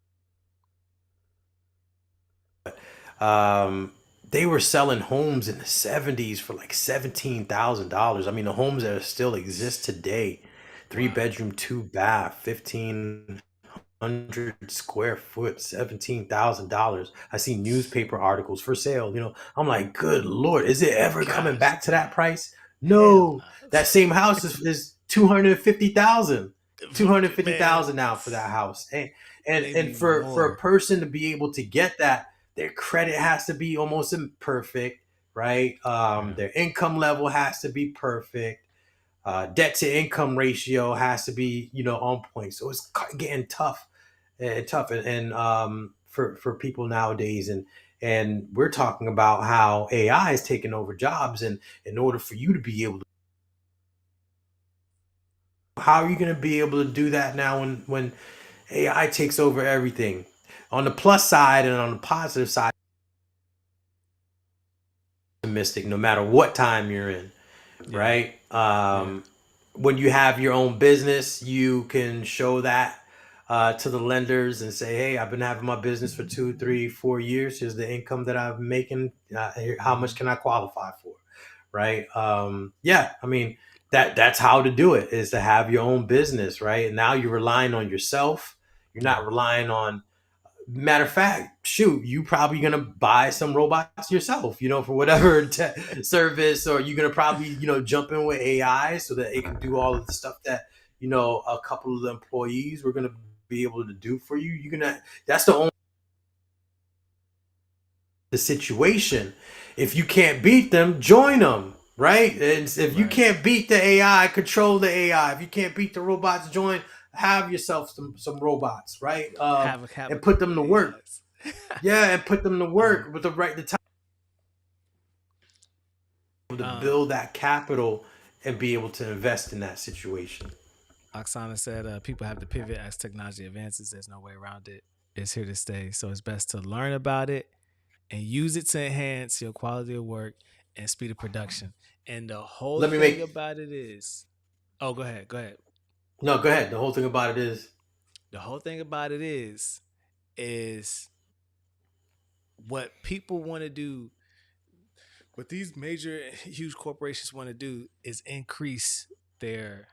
Um, they were selling homes in the '70s for like $17,000. I mean, the homes that still exist today, three Wow. bedroom, two bath, 1,500 square foot, $17,000. I see newspaper articles for sale. I'm like, good lord, is it ever coming Gosh back to that dang. price? Hell No, no. that same house is 250,000. 250,000 Man, now for that house. And maybe even for a more. person to be able to get that, their credit has to be almost imperfect, right? Yeah. Their income level has to be perfect. Debt to income ratio has to be, on point. So it's getting tough and tough, and for people nowadays, and we're talking about how AI is taking over jobs, and in order for you to be able to, how are you going to be able to do that now when AI takes over everything? On the plus side and on the positive side, optimistic no matter what time you're in, Yeah. right? Yeah. When you have your own business, you can show that to the lenders and say, "Hey, I've been having my business for 2, 3, 4 years. Here's the income that I'm making. How much Hmm. can I qualify for?" Right? Yeah, I mean that's how to do it, is to have your own business, right? And now you're relying on yourself. You're Yeah. not relying on, matter of fact, shoot, you probably gonna buy some robots yourself, for whatever service, or you're gonna probably, jump in with AI so that it can do all of the stuff that, a couple of the employees were gonna be able to do for you. You're gonna That's the only the situation. If you can't beat them, join them. Right? And if you Right. can't beat the AI, control the AI. If you can't beat the robots, join. Have yourself some robots, right? Have a And put couple them of to work. AIs. Yeah, and put them to um, work with the time to um, build that capital and be able to invest in that situation. Oksana said, people have to pivot as technology advances. There's no way around it. It's here to stay. So it's best to learn about it and use it to enhance your quality of work and speed of production. And the whole Let me thing make about it is, oh, go ahead. Go ahead. No, go ahead. The whole thing about it is, The whole thing about it is what people want to do, what these major, huge corporations want to do is increase their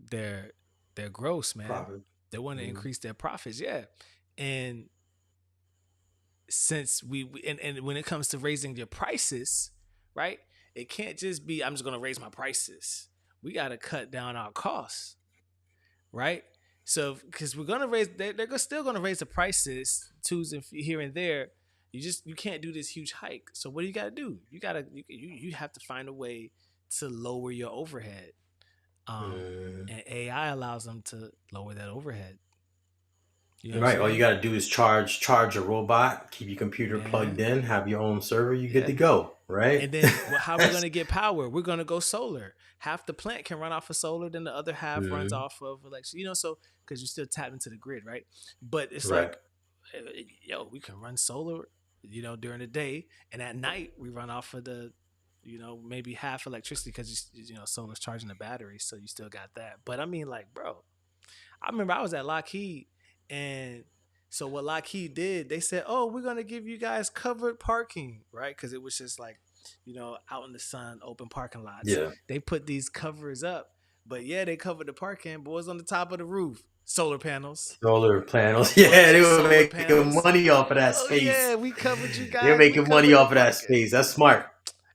their their gross, man. profit. They want to Mhm. increase their profits, yeah. And since and when it comes to raising your prices, right? It can't just be I'm just gonna raise my prices. We got to cut down our costs, right? So because we're gonna raise, they're still gonna raise the prices twos and here and there. You can't do this huge hike. So what do you got to do? You have to find a way to lower your overhead. Mm. And AI allows them to lower that overhead. You know what I'm Right. All you saying? got to do is charge a robot, keep your computer Yeah, plugged in, have your own server. You good yeah. to go. Right. And then how we're gonna get power? We're gonna go solar. Half the plant can run off of solar, then the other half runs Mhm. off of electricity. So because you still tap into the grid, right? But it's Right. like, yo, we can run solar, during the day, and at night we run off of the, maybe half electricity because solar's charging the battery, so you still got that. But I mean, like, bro, I remember I was at Lockheed, and so what Lockheed did, they said, "Oh, we're gonna give you guys covered parking, right?" Because it was just like, out in the sun, open parking lots. Yeah. They put these covers up, but yeah, they covered the parking. Boys on the top of the roof, solar panels, Solar a panels. Yeah, they bunch of were solar making panels. money off of that Oh space. yeah, we covered you They were guys. We making money covered the off of that parking. space. That's smart.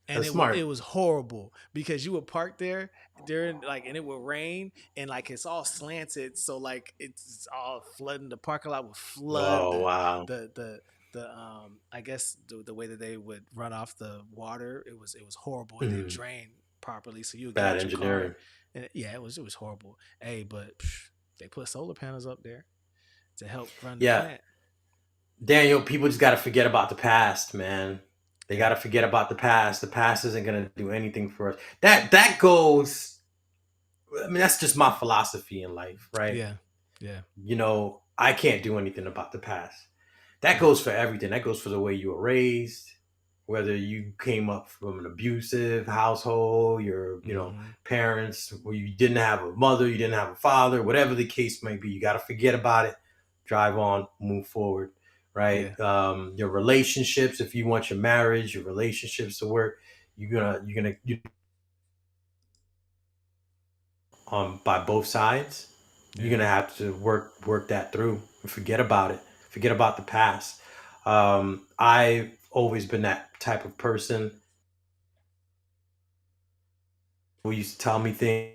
And That's it smart. was horrible because you would park there during, like, and it would rain, and like it's all slanted, so like it's all flooding, the parking lot would flood, Oh wow. the I guess the way that they would run off the water, it was horrible. It didn't Mhm. drain properly, so you would get Bad out your car, engineering. and yeah, it was horrible. Hey, but they put solar panels up there to help run the Yeah. plant. Daniel, people just got to forget about the past, man. They got Yeah, to forget about the past. The past isn't going to do anything for us. That goes, I mean, that's just my philosophy in life, right? yeah, yeah, I can't do anything about the past. That yeah. goes for everything. That goes for the way you were raised, whether you came up from an abusive household, your, Hmm. parents, where you didn't have a mother, you didn't have a father, whatever the case may be, you got to forget about it, drive on, move forward, Yeah, right? Your relationships, if you want your marriage, your relationships to work, you by both sides, you're yeah. gonna have to work that through and forget about it. Forget about the past. I've always been that type of person who used to tell me things.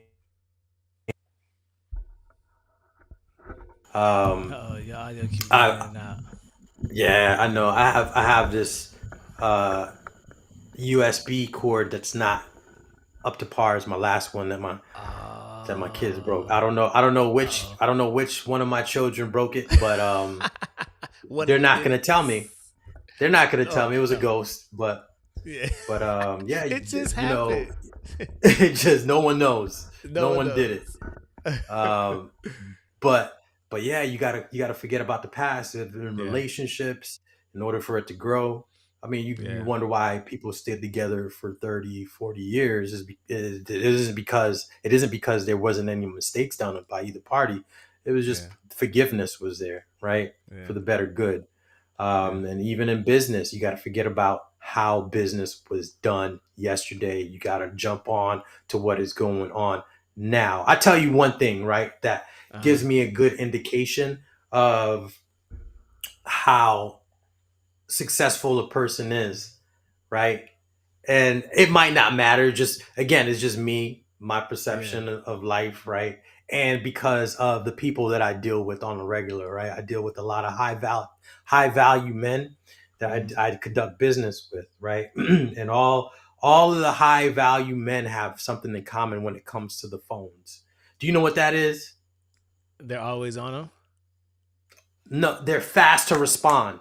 Um, Oh, your audio keep going in I and out. Yeah, I know. I have this uh, USB cord that's not up to par as my last one that my kids broke. Oh, oh. I don't know which one of my children broke it, but One of they're the not gonna tell me. kids. They're not gonna tell Oh me it was a no. ghost, Yeah. but yeah, It just you know, happened. it just no one knows. No No one one did it. knows. Um, but yeah, you gotta forget about the past in Yeah. relationships in order for it to grow. I mean, you Yeah. wonder why people stayed together for 30, 40 years it isn't because there wasn't any mistakes done by either party. It was just Yeah. forgiveness was there, right? For Yeah. the better good. Yeah. And even in business, you got to forget about how business was done yesterday. You got to jump on to what is going on now. I tell you one thing, right, that Uh-huh. gives me a good indication of how successful a person is, right? And it might not matter. Just again, it's just me, my Yeah. perception of life, right? And because of the people that I deal with on a regular, right? I deal with a lot of high value men that Mhm. I conduct business with, right? And all of the high value men have something in common when it comes to the phones. Do you know what that is? They're always on them. No, they're fast to respond.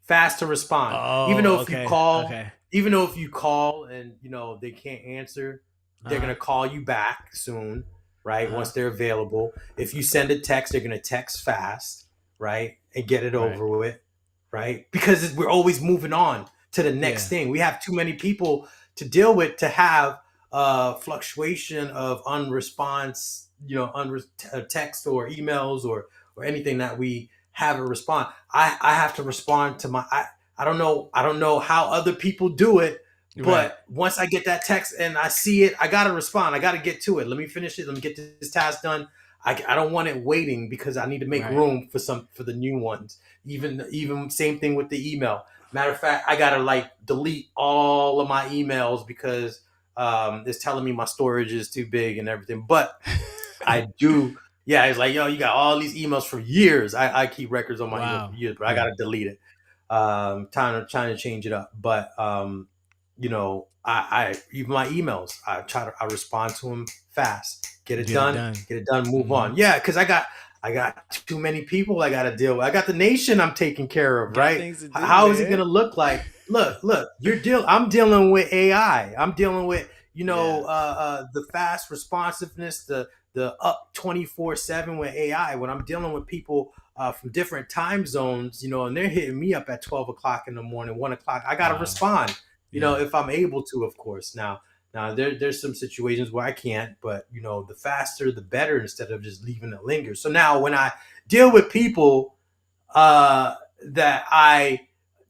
Fast to respond. Oh, okay. Okay. Even though if you call and they can't answer, they're Uh-huh. gonna call you back soon, right? Uh-huh. Once they're available. If you send a text, they're gonna text fast, right, and get it Right. over with, right? Because we're always moving on to the next Yeah. thing. We have too many people to deal with to have fluctuation of unresponse, text or emails or anything that we have a respond. I have to respond to I don't know how other people do it, Right. but once I get that text and I see it, I gotta respond. I gotta get to it. Let me finish it. Let me get this task done. I don't want it waiting because I need to make Right. room for the new ones. Even same thing with the email. Matter of fact, I gotta like delete all of my emails because it's telling me my storage is too big and everything. But I do. Yeah, it's like, yo, you got all these emails for years. I keep records on my emails for Wow. years, but I Yeah. gotta delete it. Trying to change it up. But I even my emails, I respond to them fast. Get it done. Get it done, move Hmm. on. Yeah, because I got too many people I gotta deal with. I got the nation I'm taking care of, Got right? things to do, How is it gonna man. look like? Look, I'm dealing with AI. I'm dealing with, Yeah. the fast responsiveness, the up 24/7 with AI. When I'm dealing with people from different time zones, and they're hitting me up at 12 o'clock in the morning, 1 o'clock. I gotta Wow. respond, Yeah. if I'm able to, of course. Now there's some situations where I can't, but the faster the better instead of just leaving it linger. So now when I deal with people that I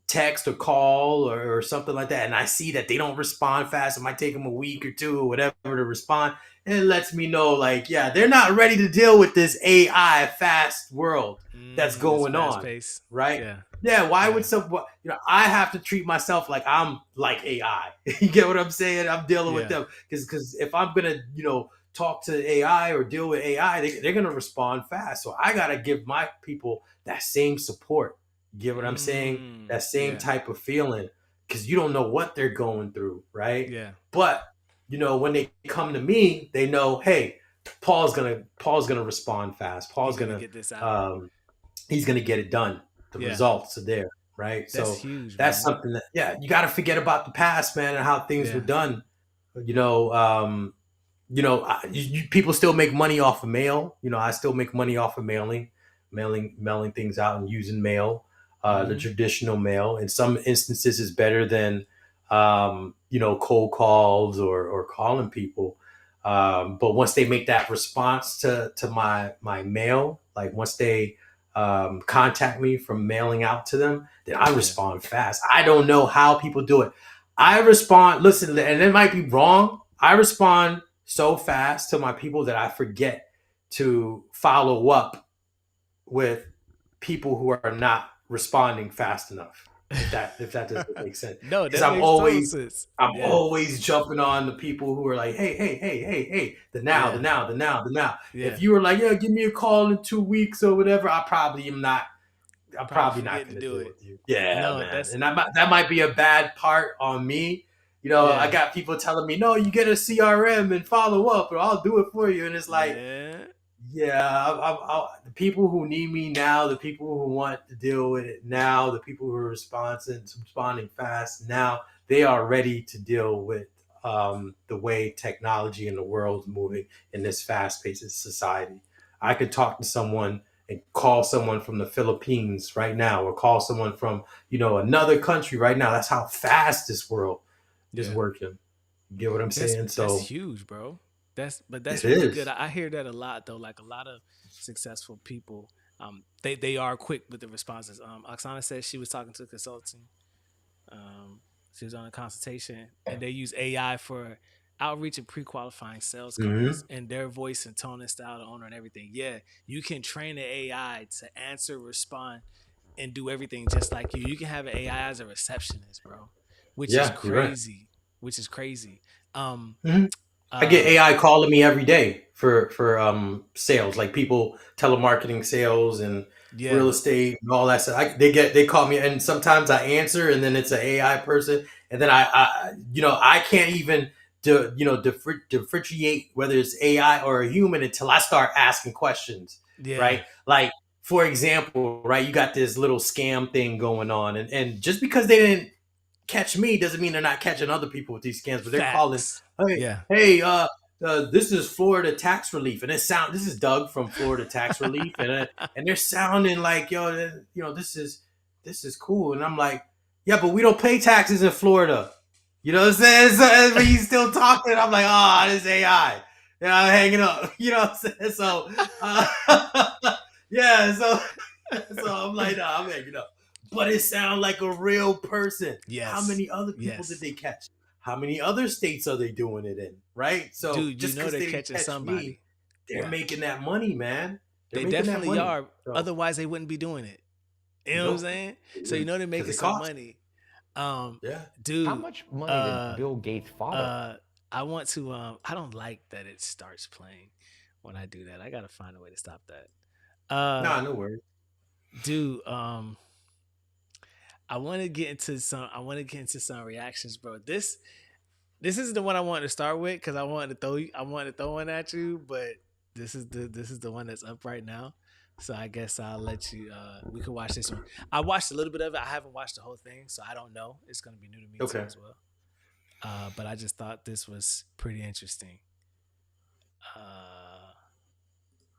text or call or something like that, and I see that they don't respond fast, it might take them a week or two or whatever to respond. And it lets me know, like, yeah, they're not ready to deal with this AI fast world that's It's going fast on, paced. right? Yeah. Yeah, why Yeah. would I have to treat myself like I'm like AI. You get what I'm saying? I'm dealing with Yeah. them because if I'm gonna, talk to AI or deal with AI, they're gonna respond fast. So I gotta give my people that same support. You get what I'm saying? That same Yeah. type of feeling because you don't know what they're going through, right? Yeah. But when they come to me, they know, hey, Paul's gonna respond fast. He's gonna get this out. Um, he's gonna get it done. The Yeah. results are there, right? That's So huge, that's man. something that, yeah, you got to forget about the past, man, and how things were Yeah. done. You know, people still make money off of mail. I still make money off of mailing things out and using mail, the Hmm. traditional mail. In some instances, is better than cold calls or calling people. But once they make that response to my mail, like once they contact me from mailing out to them, then I Yeah. respond fast. I don't know how people do it. I respond, listen, and it might be wrong. I respond so fast to my people that I forget to follow up with people who are not responding fast enough. If that doesn't make sense, No, because that makes total sense. I'm Yeah. always jumping on the people who are like, hey, Yeah. the now. If Yeah. you were like, yeah, give me a call in 2 weeks or whatever, I probably am not. I'm Probably probably not forgetting to going to do deal it. with you. Yeah, No, man, that's and that might be a bad part on me I Yeah. got people telling me, no, you get a CRM and follow up, or I'll do it for you. And it's like, Yeah. yeah, the people who need me now, the people who want to deal with it now, the people who are responding fast now, they are ready to deal with the way technology and the world's moving in this fast-paced society. I could talk to someone and call someone from the Philippines right now, or call someone from another country right now. That's how fast this world is Yeah. working. You get what I'm saying? That's So huge, bro. That's it really good. is. I hear that a lot though. Like a lot of successful people, they are quick with the responses. Oksana said she was talking to a consulting. Um, she was on a consultation, and they use AI for outreach and pre-qualifying sales calls, Hmm. and their voice and tone and style, the owner and everything. Yeah, you can train the AI to answer, respond, and do everything just like you. You can have an AI as a receptionist, bro, which is Yeah, you're right. crazy. Which is crazy. Um, Hmm. I get uh, AI calling me every day for sales, like people telemarketing sales and real yeah, estate and all that stuff. They call me, and sometimes I answer, and then it's an AI person, and then I can't even differentiate whether it's AI or a human until I start asking questions, yeah, right? Like, for example, right, you got this little scam thing going on, and just because they didn't catch me doesn't mean they're not catching other people with these scams, but they're calling, facts. hey, Yeah, hey, this is Florida tax relief, and this is Doug from Florida tax relief, and they're sounding like, this is cool, and I'm like, yeah, but we don't pay taxes in Florida. You know what I'm saying? So, but he's still talking. I'm like, this AI. Yeah, I'm hanging up. You know what I'm saying? So, yeah, so I'm like, nah, I'm hanging up. But it sounds like a real person. How yes, many other people did yes, they catch? How many other states are they doing it in? Right? So dude. You just know because they're they didn't catching catch me, somebody. they're Yeah, making that money, man. They're they making that definitely money. are. So Otherwise, they wouldn't be doing it. You know what I'm nope, saying? So you know they're because making it some costs. money. Um, Yeah. How dude. much money did Uh, Bill Gates' father have? uh, I want to. I don't like that it starts playing when I do that. I gotta find a way to stop that. Nah, no worries. Dude. I want to get into some. I want to get into some reactions, bro. This is the one I wanted to start with because I wanted to throw you. I wanted to throw one at you, but this is the one that's up right now. So I guess I'll let you. We can watch this one. I watched a little bit of it. I haven't watched the whole thing, so I don't know. It's gonna be new to me too Okay. as well. But I just thought this was pretty interesting. Uh,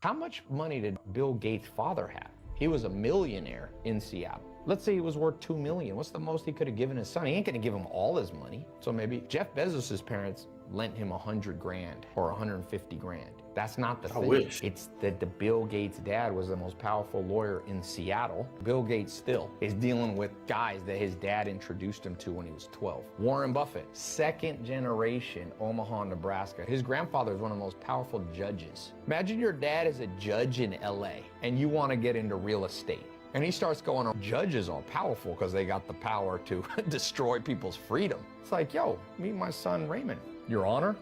How much money did Bill Gates' father have? He was a millionaire in Seattle. Let's say he was worth $2 million. What's the most he could have given his son? He ain't gonna give him all his money. So maybe Jeff Bezos' parents lent him 100 grand or 150 grand. That's not the I thing. wish. It's that the Bill Gates dad was the most powerful lawyer in Seattle. Bill Gates still is dealing with guys that his dad introduced him to when he was 12. Warren Buffett, second generation Omaha, Nebraska. His grandfather is one of the most powerful judges. Imagine your dad is a judge in LA and you want to get into real estate. And he starts going, judges are powerful because they got the power to destroy people's freedom. It's like, yo, meet my son Raymond. Your Honor,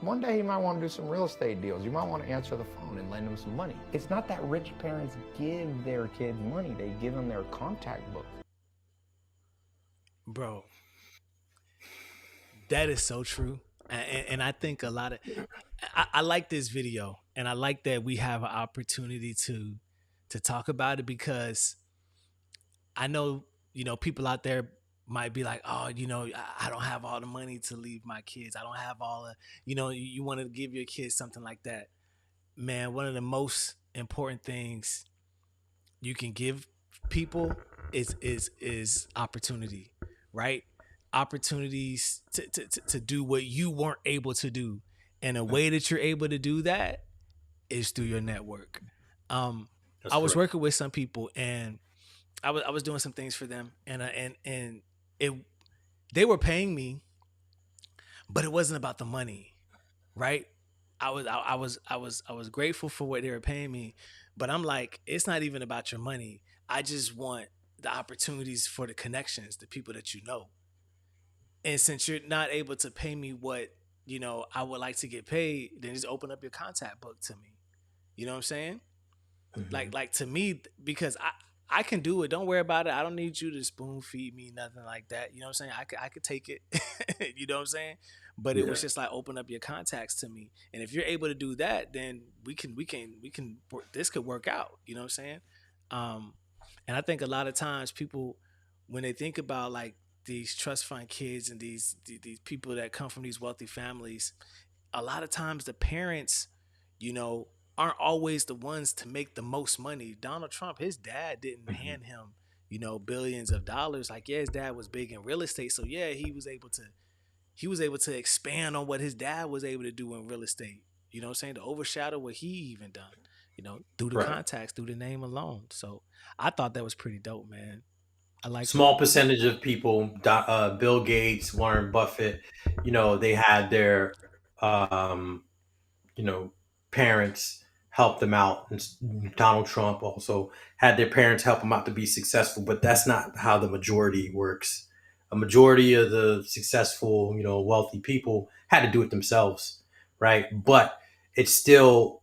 one day he might want to do some real estate deals. You might want to answer the phone and lend him some money. It's not that rich parents give their kids money. They give them their contact book. bro, that is so true. And I think a lot of I like this video, and I like that we have an opportunity to talk about it because I know people out there might be like, oh, I don't have all the money to leave my kids. I don't have all the you want to give your kids something like that. Man, one of the most important things you can give people is opportunity, right? Opportunities to do what you weren't able to do, and a way that you're able to do that is through your network. um That's I was correct. working with some people, and I was doing some things for them, and it they were paying me, but it wasn't about the money, right? I was grateful for what they were paying me, but I'm like, it's not even about your money. I just want the opportunities for the connections, the people that you know. And since you're not able to pay me what I would like to get paid, then just open up your contact book to me. You know what I'm saying? Hmm. Like to me, because I can do it. Don't worry about it. I don't need you to spoon feed me, nothing like that. You know what I'm saying? I could take it. You know what I'm saying? But it Yeah. was just like open up your contacts to me. And if you're able to do that, then this could work out. You know what I'm saying? Um, and I think a lot of times people, when they think about like these trust fund kids and these people that come from these wealthy families, a lot of times the parents, you know, aren't always the ones to make the most money. Donald Trump, his dad didn't Mhm. hand him, you know, billions of dollars. Like, yeah, his dad was big in real estate, so yeah, he was able to expand on what his dad was able to do in real estate. You know what I'm saying? To overshadow what he even done. You know, through the Right. contacts, through the name alone. So I thought that was pretty dope, man. I like that. Small percentage of people, Bill Gates, Warren Buffett, they had their, um, you know, parents help them out. And Donald Trump also had their parents help them out to be successful, but that's not how the majority works. A majority of the successful, wealthy people had to do it themselves, right? But it's still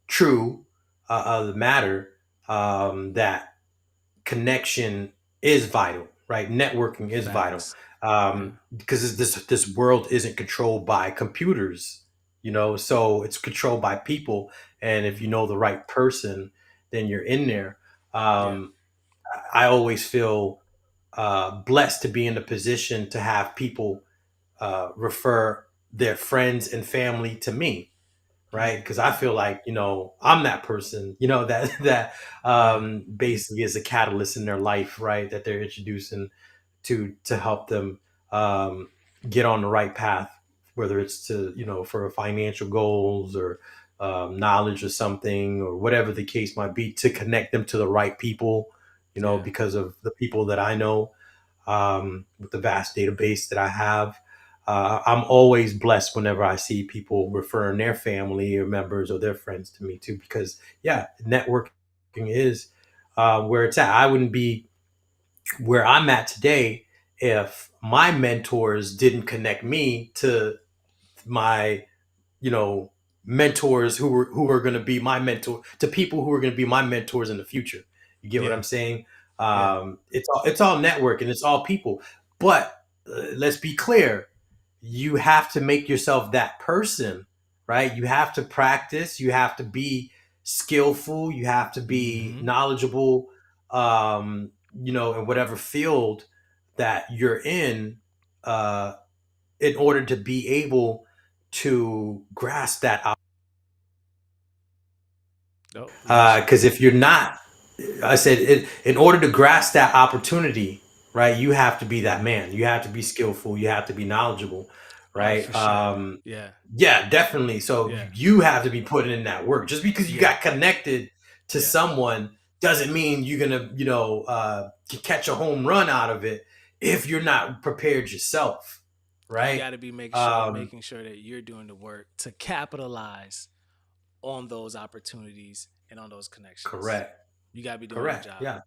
true of the matter, that connection is vital, right? Networking is vital, Facts. Yeah. because this world isn't controlled by computers, so it's controlled by people. And if you know the right person, then you're in there. Yeah. Um, I always feel blessed to be in the position to have people refer their friends and family to me, right? Because I feel like I'm that person, that Yeah. basically is a catalyst in their life, right? That they're introducing to help them um, get on the right path, whether it's to for financial goals or knowledge or something or whatever the case might be, to connect them to the right people, Yeah. because of the people that I know, with the vast database that I have. I'm always blessed whenever I see people referring their family or members or their friends to me too, because yeah, networking is where it's at. I wouldn't be where I'm at today if my mentors didn't connect me to my, you know, mentors who are going to be my mentor, to people who are going to be my mentors in the future. You get what Yeah. I'm saying? Yeah. It's all network and it's all people. But let's be clear, you have to make yourself that person, right? You have to practice. You have to be skillful. You have to be Mm-hmm. knowledgeable, in whatever field that you're uh, in order to be able to grasp that. Oh, we lost you. Because if you're not, I said, in order to grasp that opportunity, right, you have to be that man. You have to be skillful. You have to be knowledgeable, Oh, right? for sure. Yeah. Yeah, definitely. So Yeah. you have to be putting in that work. Just because you Yeah. got connected to Yeah. someone doesn't mean you're gonna, catch a home run out of it if you're not prepared yourself, You right? got to be Um, making sure that you're doing the work to capitalize on those opportunities and on those connections. correct, You got to be doing your correct. job. Yeah.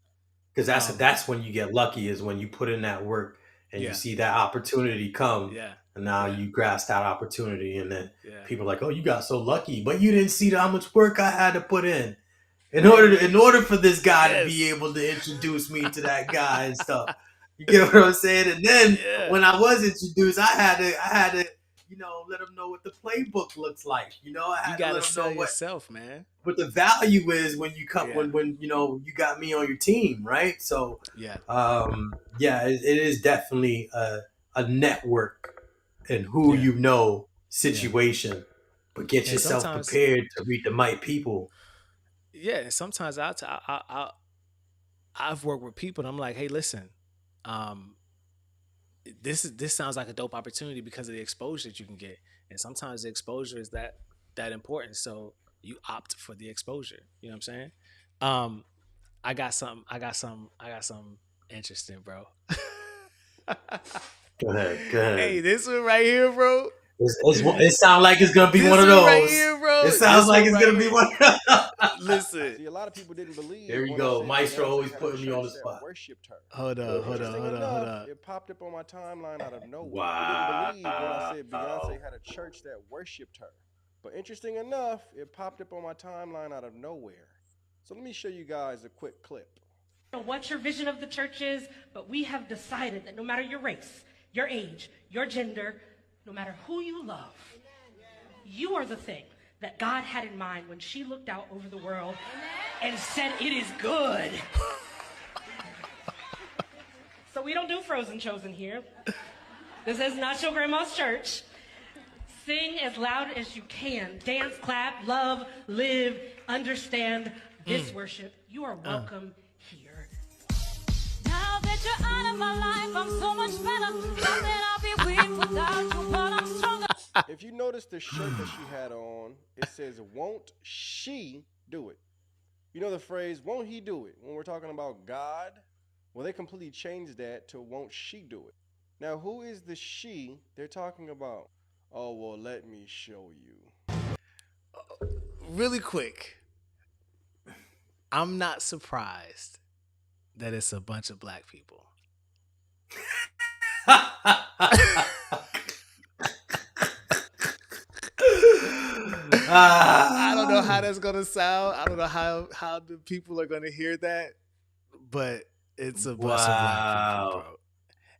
Because that's Um. that's when you get lucky, is when you put in that work and you Yeah. see that opportunity come, Yeah. and now Yeah. you grasp that opportunity, and then Yeah. people are like, oh, you got so lucky, but you didn't see how much work I had to put in Hey, order man. in order for this guy to be Yes. able to introduce me to that guy and stuff. You get what I'm saying? And then Yeah. when I was introduced, I had to let them know what the playbook looks like. I You had to got let to them sell know what yourself, man. what the value is when you come Yeah. when you got me on your team, right? So Yeah. yeah, it is definitely a network and who Yeah. you know Yeah. situation, but get And yourself sometimes, prepared to meet the right people. yeah, and sometimes I've worked with people and I'm like, hey, listen, um, this sounds like a dope opportunity because of the exposure that you can get. And sometimes the exposure is that important. So you opt for the exposure. You know what I'm saying? Um, I got some interesting, bro. Go ahead, go ahead. Hey, this one right here, bro. It sounds like it's gonna be one This of one right those. here, It bro. sounds This like one it's right gonna be here. one. Listen. See, a lot of people didn't Here believe we when I go. said Maestro Beyonce always had a putting me on church the that spot. worshipped her. Hold Go up, hold ahead. up, Interesting hold up, hold enough, up. it popped up on my timeline out of nowhere. People didn't believe when I said Wow. Beyonce had a church that worshipped her. But interesting enough, it popped up on my timeline out of nowhere. So let me show you guys a quick clip. know what your vision of the church is, but we have decided that no matter your race, your age, your gender, no matter who you love, you are the thing that God had in mind when she looked out over the world and said, it is good. So we don't do Frozen Chosen here. This is not your grandma's church. Sing as loud as you can. Dance, clap, love, live, understand this worship. You are welcome here. Now that you're out of my life, I'm so much better. Not that I'll be weak without you, but I'm stronger. If you notice the shirt that she had on, it says, won't she do it? You know the phrase, won't he do it? When we're talking about God, well, they completely changed that to won't she do it? Now, who is the she they're talking about? Oh, well, let me show you. Really quick, I'm not surprised that it's a bunch of black people. I don't know how that's gonna sound. I don't know how the people are gonna hear that, but it's a bunch of black people, bro,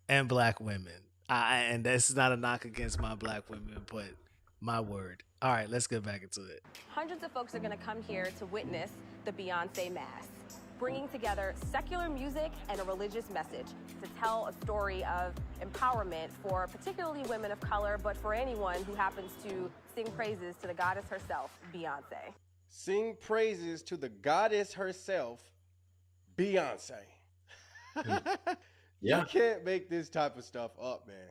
and black women. And this is not a knock against my black women, but my word. All right, let's get back into it. Hundreds of folks are going to come here to witness the Beyonce Mass, bringing together secular music and a religious message to tell a story of empowerment for particularly women of color, but for anyone who happens to sing praises to the goddess herself, Beyonce. Sing praises to the goddess herself, Beyonce. Yeah. You can't make this type of stuff up, man.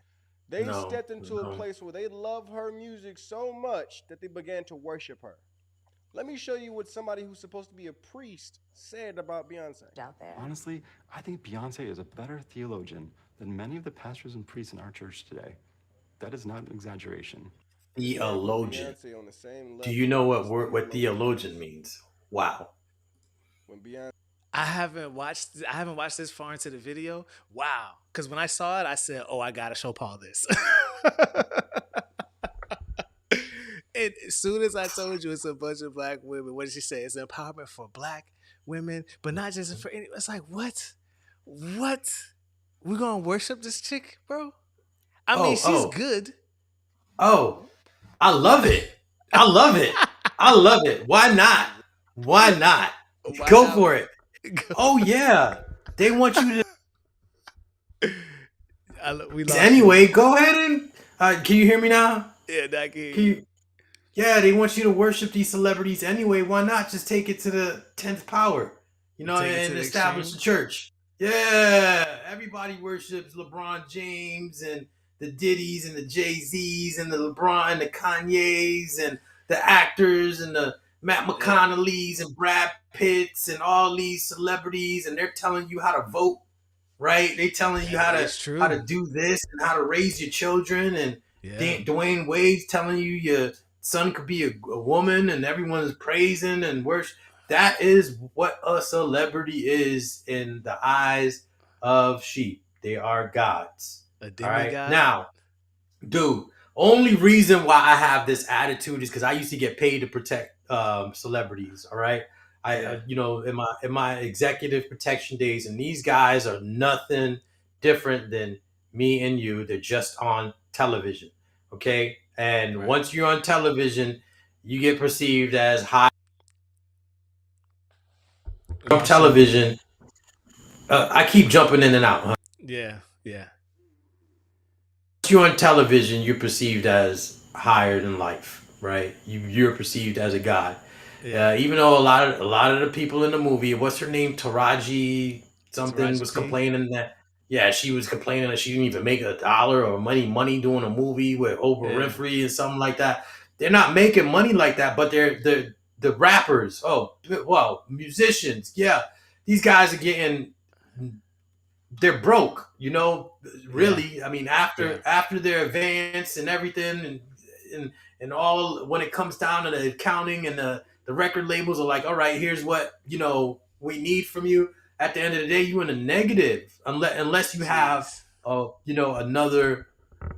They stepped into a place where they love her music so much that they began to worship her. Let me show you what somebody who's supposed to be a priest said about Beyonce. Out there. Honestly, I think Beyonce is a better theologian than many of the pastors and priests in our church today. That is not an exaggeration. Theologian. Beyonce on the same level. Do you know what theologian means? Wow. When Beyonce I haven't watched this far into the video. Wow. Because when I saw it, I said, oh, I gotta show Paul this. And as soon as I told you it's a bunch of black women, what did she say? It's empowerment for black women, but not just for any. It's like, what? We're gonna worship this chick, bro? I mean, she's good. Oh, I love it. I love it. I love it. Why not? Why not? Go for it. Oh yeah, they want you to. Anyway, go ahead and. Can you hear me now? Yeah, I can hear you. Yeah, they want you to worship these celebrities anyway. Why not just take it to the 10th power? You know, and establish a church. Yeah, everybody worships LeBron James and the Diddy's and the Jay-Z's and the LeBron and the Kanye's and the actors and the Matt McConaughey's and Brad Pitt's and all these celebrities, and they're telling you how to vote, right? They telling you how to do this and how to raise your children, and Dwayne Wade's telling you your son could be a woman, and everyone's praising and worship. That is what a celebrity is in the eyes of sheep. They are gods. A demigod. All right? Now, dude, only reason why I have this attitude is because I used to get paid to protect celebrities. All right, you know, in my executive protection days, and these guys are nothing different than me and you. They're just on television, okay? And once you're on television, you get perceived as high from television. I keep jumping in and out. Huh? Yeah. Once you're on television, you're perceived as higher than life, right? You're perceived as a god. Yeah. Even though a lot of the people in the movie, what's her name, Taraji something, was complaining that she was complaining that she didn't even make $1 or money doing a movie with Oprah Winfrey and something like that. They're not making money like that, but they're the rappers. Oh, well, musicians. Yeah, these guys are getting. They're broke, you know. Really, yeah. I mean, after their advance and everything, and all, when it comes down to the accounting and the record labels are like, all right, here's what we need from you. At the end of the day, you in a negative unless you have another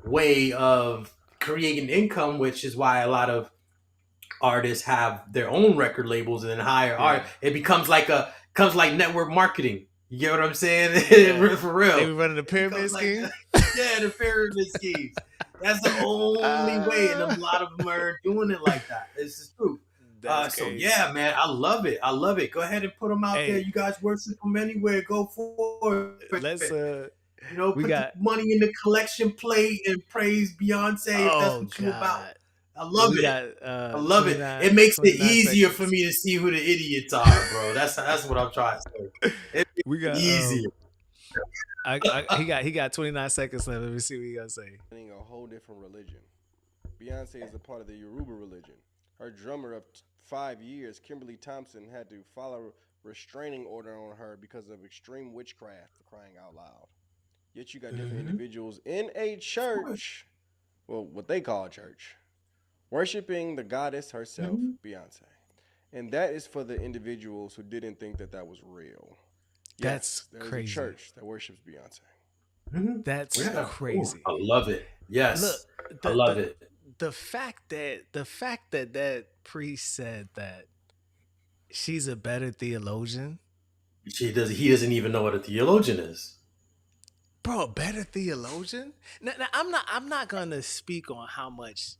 way of creating income, which is why a lot of artists have their own record labels and then hire art. It becomes like network marketing. You get what I'm saying? Yeah. For They real. were running the It pyramid goes like scheme. that. Yeah, the pyramid schemes. That's the only way, and a lot of them are doing it like that. It's the truth. That's So crazy. yeah, man, I love it. I love it. Go ahead and put them out there. Hey, You guys worship them anywhere. Go for let's it. You know, we put the got money in the collection plate and praise Beyonce if that's oh what you about. god. I love We it. got I love it. It makes it easier for me to see who the idiots are, bro. That's what I'm trying to say. It makes We got it easier. he got 29 seconds left. Let me see what he gonna say. A whole different religion. Beyonce is a part of the Yoruba religion. Her drummer of 5 years, Kimberly Thompson, had to file a restraining order on her because of extreme witchcraft, for crying out loud. Yet you got different individuals in a church, well, what they call a church, worshiping the goddess herself, Beyonce. And that is for the individuals who didn't think that that was real. That's there's crazy. a church that worships Beyonce. That's crazy. I love it. Yes. Look, I love it. The fact that priest said that she's a better theologian. He doesn't even know what a theologian is. Bro, a better theologian? Now, I'm not gonna speak on how much,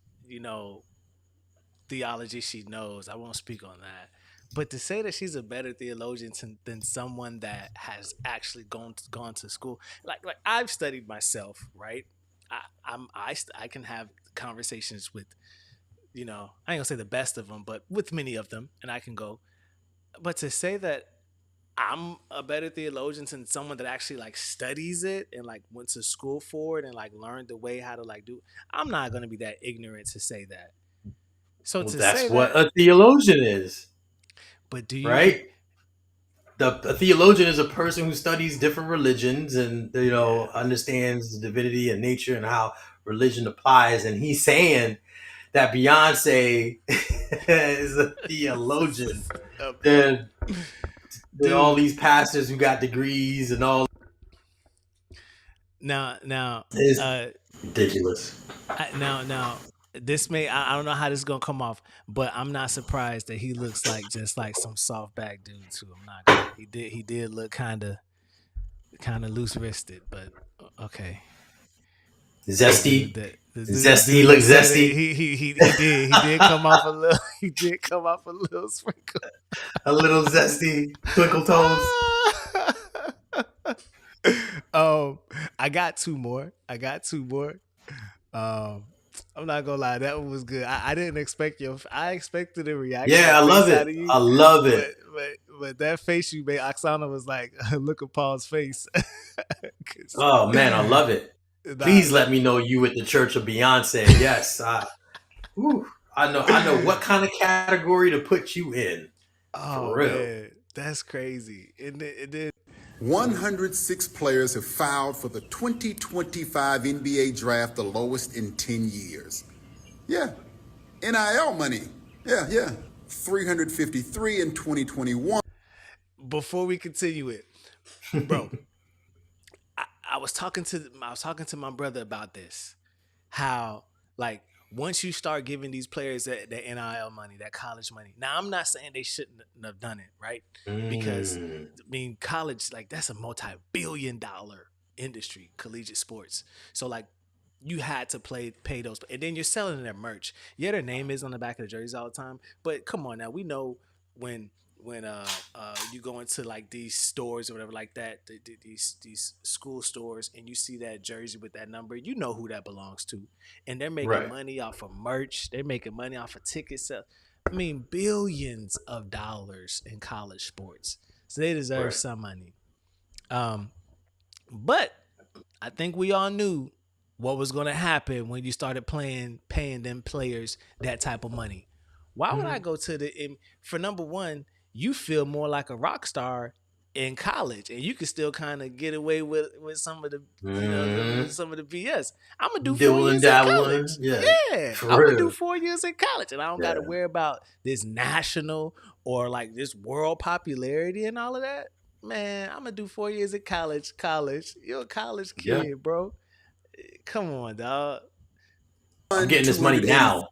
theology she knows. I won't speak on that. But to say that she's a better theologian than someone that has actually gone to school, like I've studied myself, right? I can have conversations with, I ain't gonna say the best of them, but with many of them, and I can go. But to say that I'm a better theologian than someone that actually like studies it and like went to school for it and like learned the way how to like do, I'm not gonna be that ignorant to say that. So Well, to that's say what that, a theologian is, but do you right? A theologian is a person who studies different religions and understands the divinity and nature and how religion applies. And he's saying that Beyonce is a theologian. Then all these pastors who got degrees and all. Now, It's ridiculous. Now, this I don't know how this is gonna come off, but I'm not surprised that he looks like just like some soft back dude too. I'm not. He did look kind of loose wristed, but okay. Zesty. Zesty looks zesty. He did come off a little. He did come off a little sprinkle. A little zesty. Twinkle toes. I got two more. I'm not gonna lie, that one was good. I didn't expect I expected a reaction. Yeah, I love it. I love it. But that face you made, Oksana was like, look at Paul's face. Oh man, I love it. Please let me know you at the Church of Beyonce. Yes, I know what kind of category to put you in. Oh for real. Man, that's crazy. And then 106 players have filed for the 2025 NBA draft, the lowest in 10 years. Yeah, NIL money. Yeah. 353 in 2021. Before we continue it, bro, I was talking to my brother about this. How like once you start giving these players that NIL money, that college money. Now I'm not saying they shouldn't have done it, right? Because I mean, college, like that's a multi-billion-dollar industry, collegiate sports. So like you had to pay those, and then you're selling their merch. Yeah, their name is on the back of the jerseys all the time, but come on now, we know when you go into like these stores or whatever like that, these school stores, and you see that jersey with that number, you know who that belongs to, and they're making money off of merch. They're making money off of ticket sales. I mean, billions of dollars in college sports, so they deserve some money. But I think we all knew what was going to happen when you started paying them players that type of money. Why would I go to for number one, you feel more like a rock star in college, and you can still kind of get away with some of the some of the BS. I'm gonna do 4 years in college. Yeah, I'm gonna do 4 years in college, and I don't got to worry about this national or like this world popularity and all of that. Man, I'm gonna do 4 years in college. You're a college kid, bro. Come on, dog. I'm getting this money now.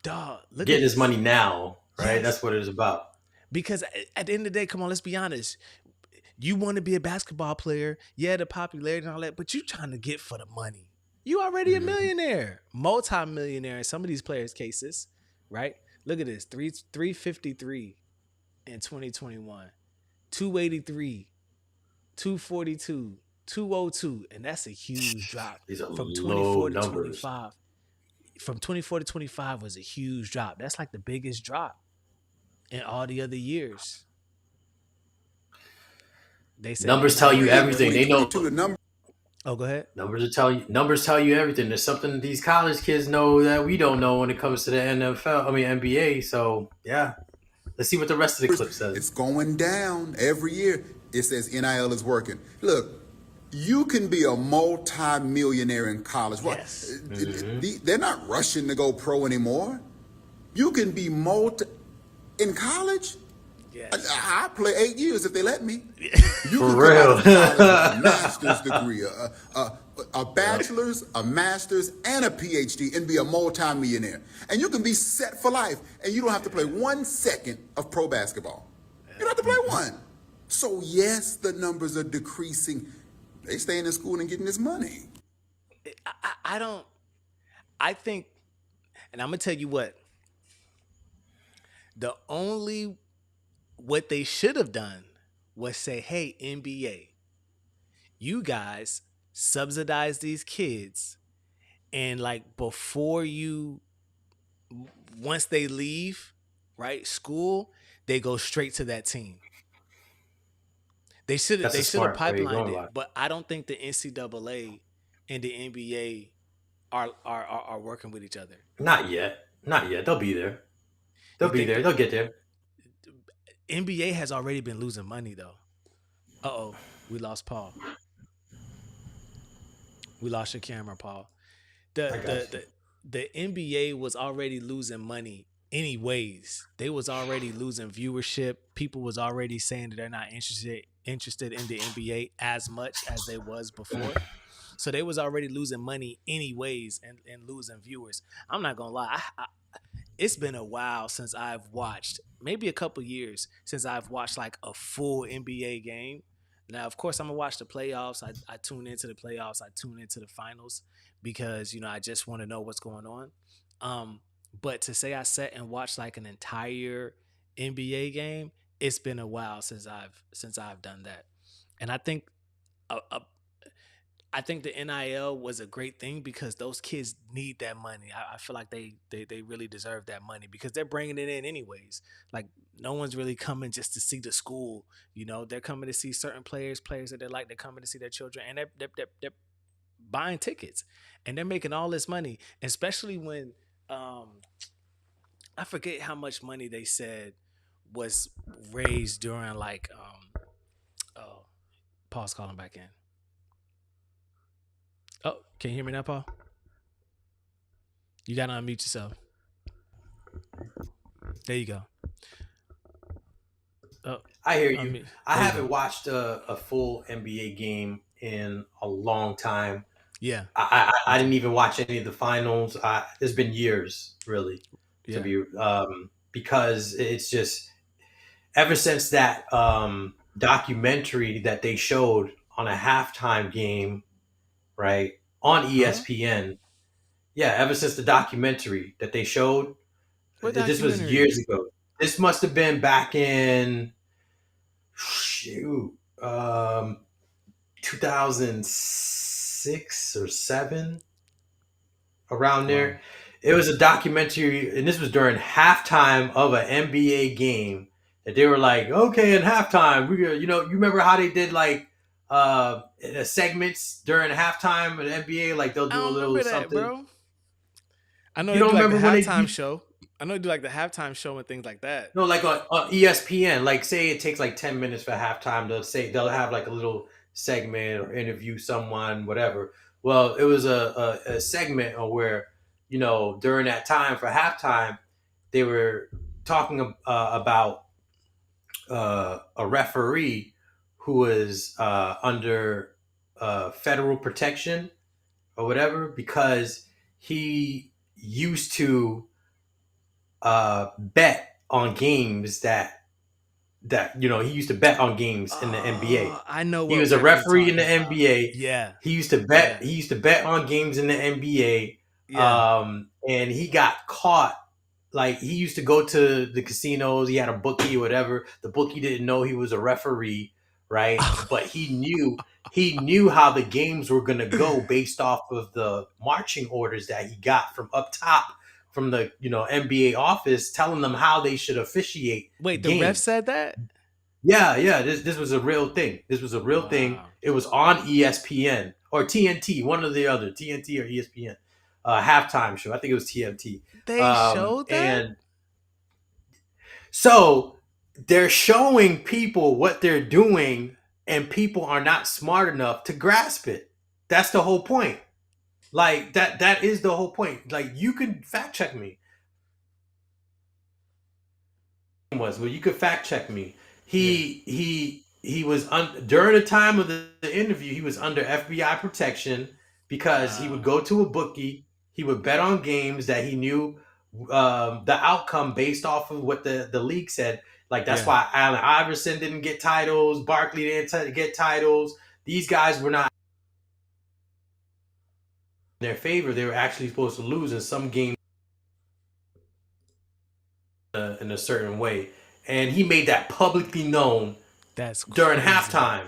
Dog, getting this money now, right? Yes. That's what it is about. Because at the end of the day, come on, let's be honest. You want to be a basketball player, yeah, the popularity and all that, but you trying to get for the money. You already a millionaire, multi-millionaire in some of these players' cases, right? Look at this, 353 in 2021, 283, 242, 202, and that's a huge drop. These are From low 24 to numbers. 25. From 24 to 25 was a huge drop. That's like the biggest drop in all the other years. They say Numbers tell you everything. They know. 2022, the number. Oh, go ahead. Numbers tell you everything. There's something these college kids know that we don't know when it comes to the NBA. So yeah, let's see what the rest of the clip says. It's going down every year. It says NIL is working. Look, you can be a multi-millionaire in college. Yes. They're not rushing to go pro anymore. You can be in college. Yes. I play 8 years if they let me. You For can real. come out of college with a master's degree, a bachelor's, a master's, and a PhD, and be a multi-millionaire. And you can be set for life, and you don't have to play 1 second of pro basketball. You don't have to play one. So yes, the numbers are decreasing. They staying in school and getting this money. I think, and I'm gonna tell you what. What they should have done was say, hey, NBA, you guys subsidize these kids, and like once they leave, right, school, they go straight to that team. They should have pipelined it, but I don't think the NCAA and the NBA are working with each other. Not yet. They'll be there. They'll get there. NBA has already been losing money though. Uh-oh, we lost Paul. We lost your camera, Paul. The NBA was already losing money anyways. They was already losing viewership. People was already saying that they're not interested in the NBA as much as they was before. So they was already losing money anyways and losing viewers. I'm not gonna lie. It's been a while since I've watched, maybe a couple years since I've watched like a full NBA game. Now, of course, I'm gonna watch the playoffs. I tune into the playoffs. I tune into the finals because I just want to know what's going on. But to say I sat and watched like an entire NBA game, it's been a while since I've done that. And I think the NIL was a great thing because those kids need that money. I feel like they really deserve that money because they're bringing it in anyways. Like no one's really coming just to see the school. They're coming to see certain players that they like. They're coming to see their children, and they're buying tickets, and they're making all this money. Especially when I forget how much money they said was raised during like Paul's calling back in. Oh, can you hear me now, Paul? You gotta unmute yourself. There you go. Oh, I hear you. I haven't watched a full NBA game in a long time. Yeah. I didn't even watch any of the finals. It's been years, really, to be because it's just ever since that documentary that they showed on a halftime game. Right, on ESPN. Yeah, ever since the documentary that they showed. This was years ago. This must have been back in 2006 or 7, around there. It was a documentary, and this was during halftime of an NBA game that they were like, okay, in halftime, you remember how they did like segments during halftime of the NBA, like they'll do a little something. Bro. I know you don't remember like the halftime show. I know you do like the halftime show and things like that. No, like on ESPN, like say it takes like 10 minutes for halftime. They'll have like a little segment or interview someone, whatever. Well, it was a segment where during that time for halftime, they were talking about a referee who was under federal protection or whatever because he used to bet on games that that he used to bet on games in the NBA. I know He what was a ref you're referee in the talking about. NBA. Yeah. He used to bet. He used to bet on games in the NBA. Yeah. And he got caught. Like, he used to go to the casinos. He had a bookie or whatever. The bookie didn't know he was a referee, right? But he knew how the games were gonna go based off of the marching orders that he got from up top, from the NBA office, telling them how they should officiate. Wait, the ref said that? Yeah. This was a real thing. This was a real thing. It was on ESPN or TNT, one or the other, TNT or ESPN. Halftime show. I think it was TNT. They showed that? And so they're showing people what they're doing, and people are not smart enough to grasp it. That's the whole point. Like, that is the whole point. Like, you can fact check me. You could fact check me. He was during the time of the interview, he was under FBI protection because he would go to a bookie. He would bet on games that he knew the outcome based off of what the league said. Like, that's why Allen Iverson didn't get titles. Barkley didn't get titles. These guys were not in their favor. They were actually supposed to lose in some games in a certain way. And he made that publicly known during halftime.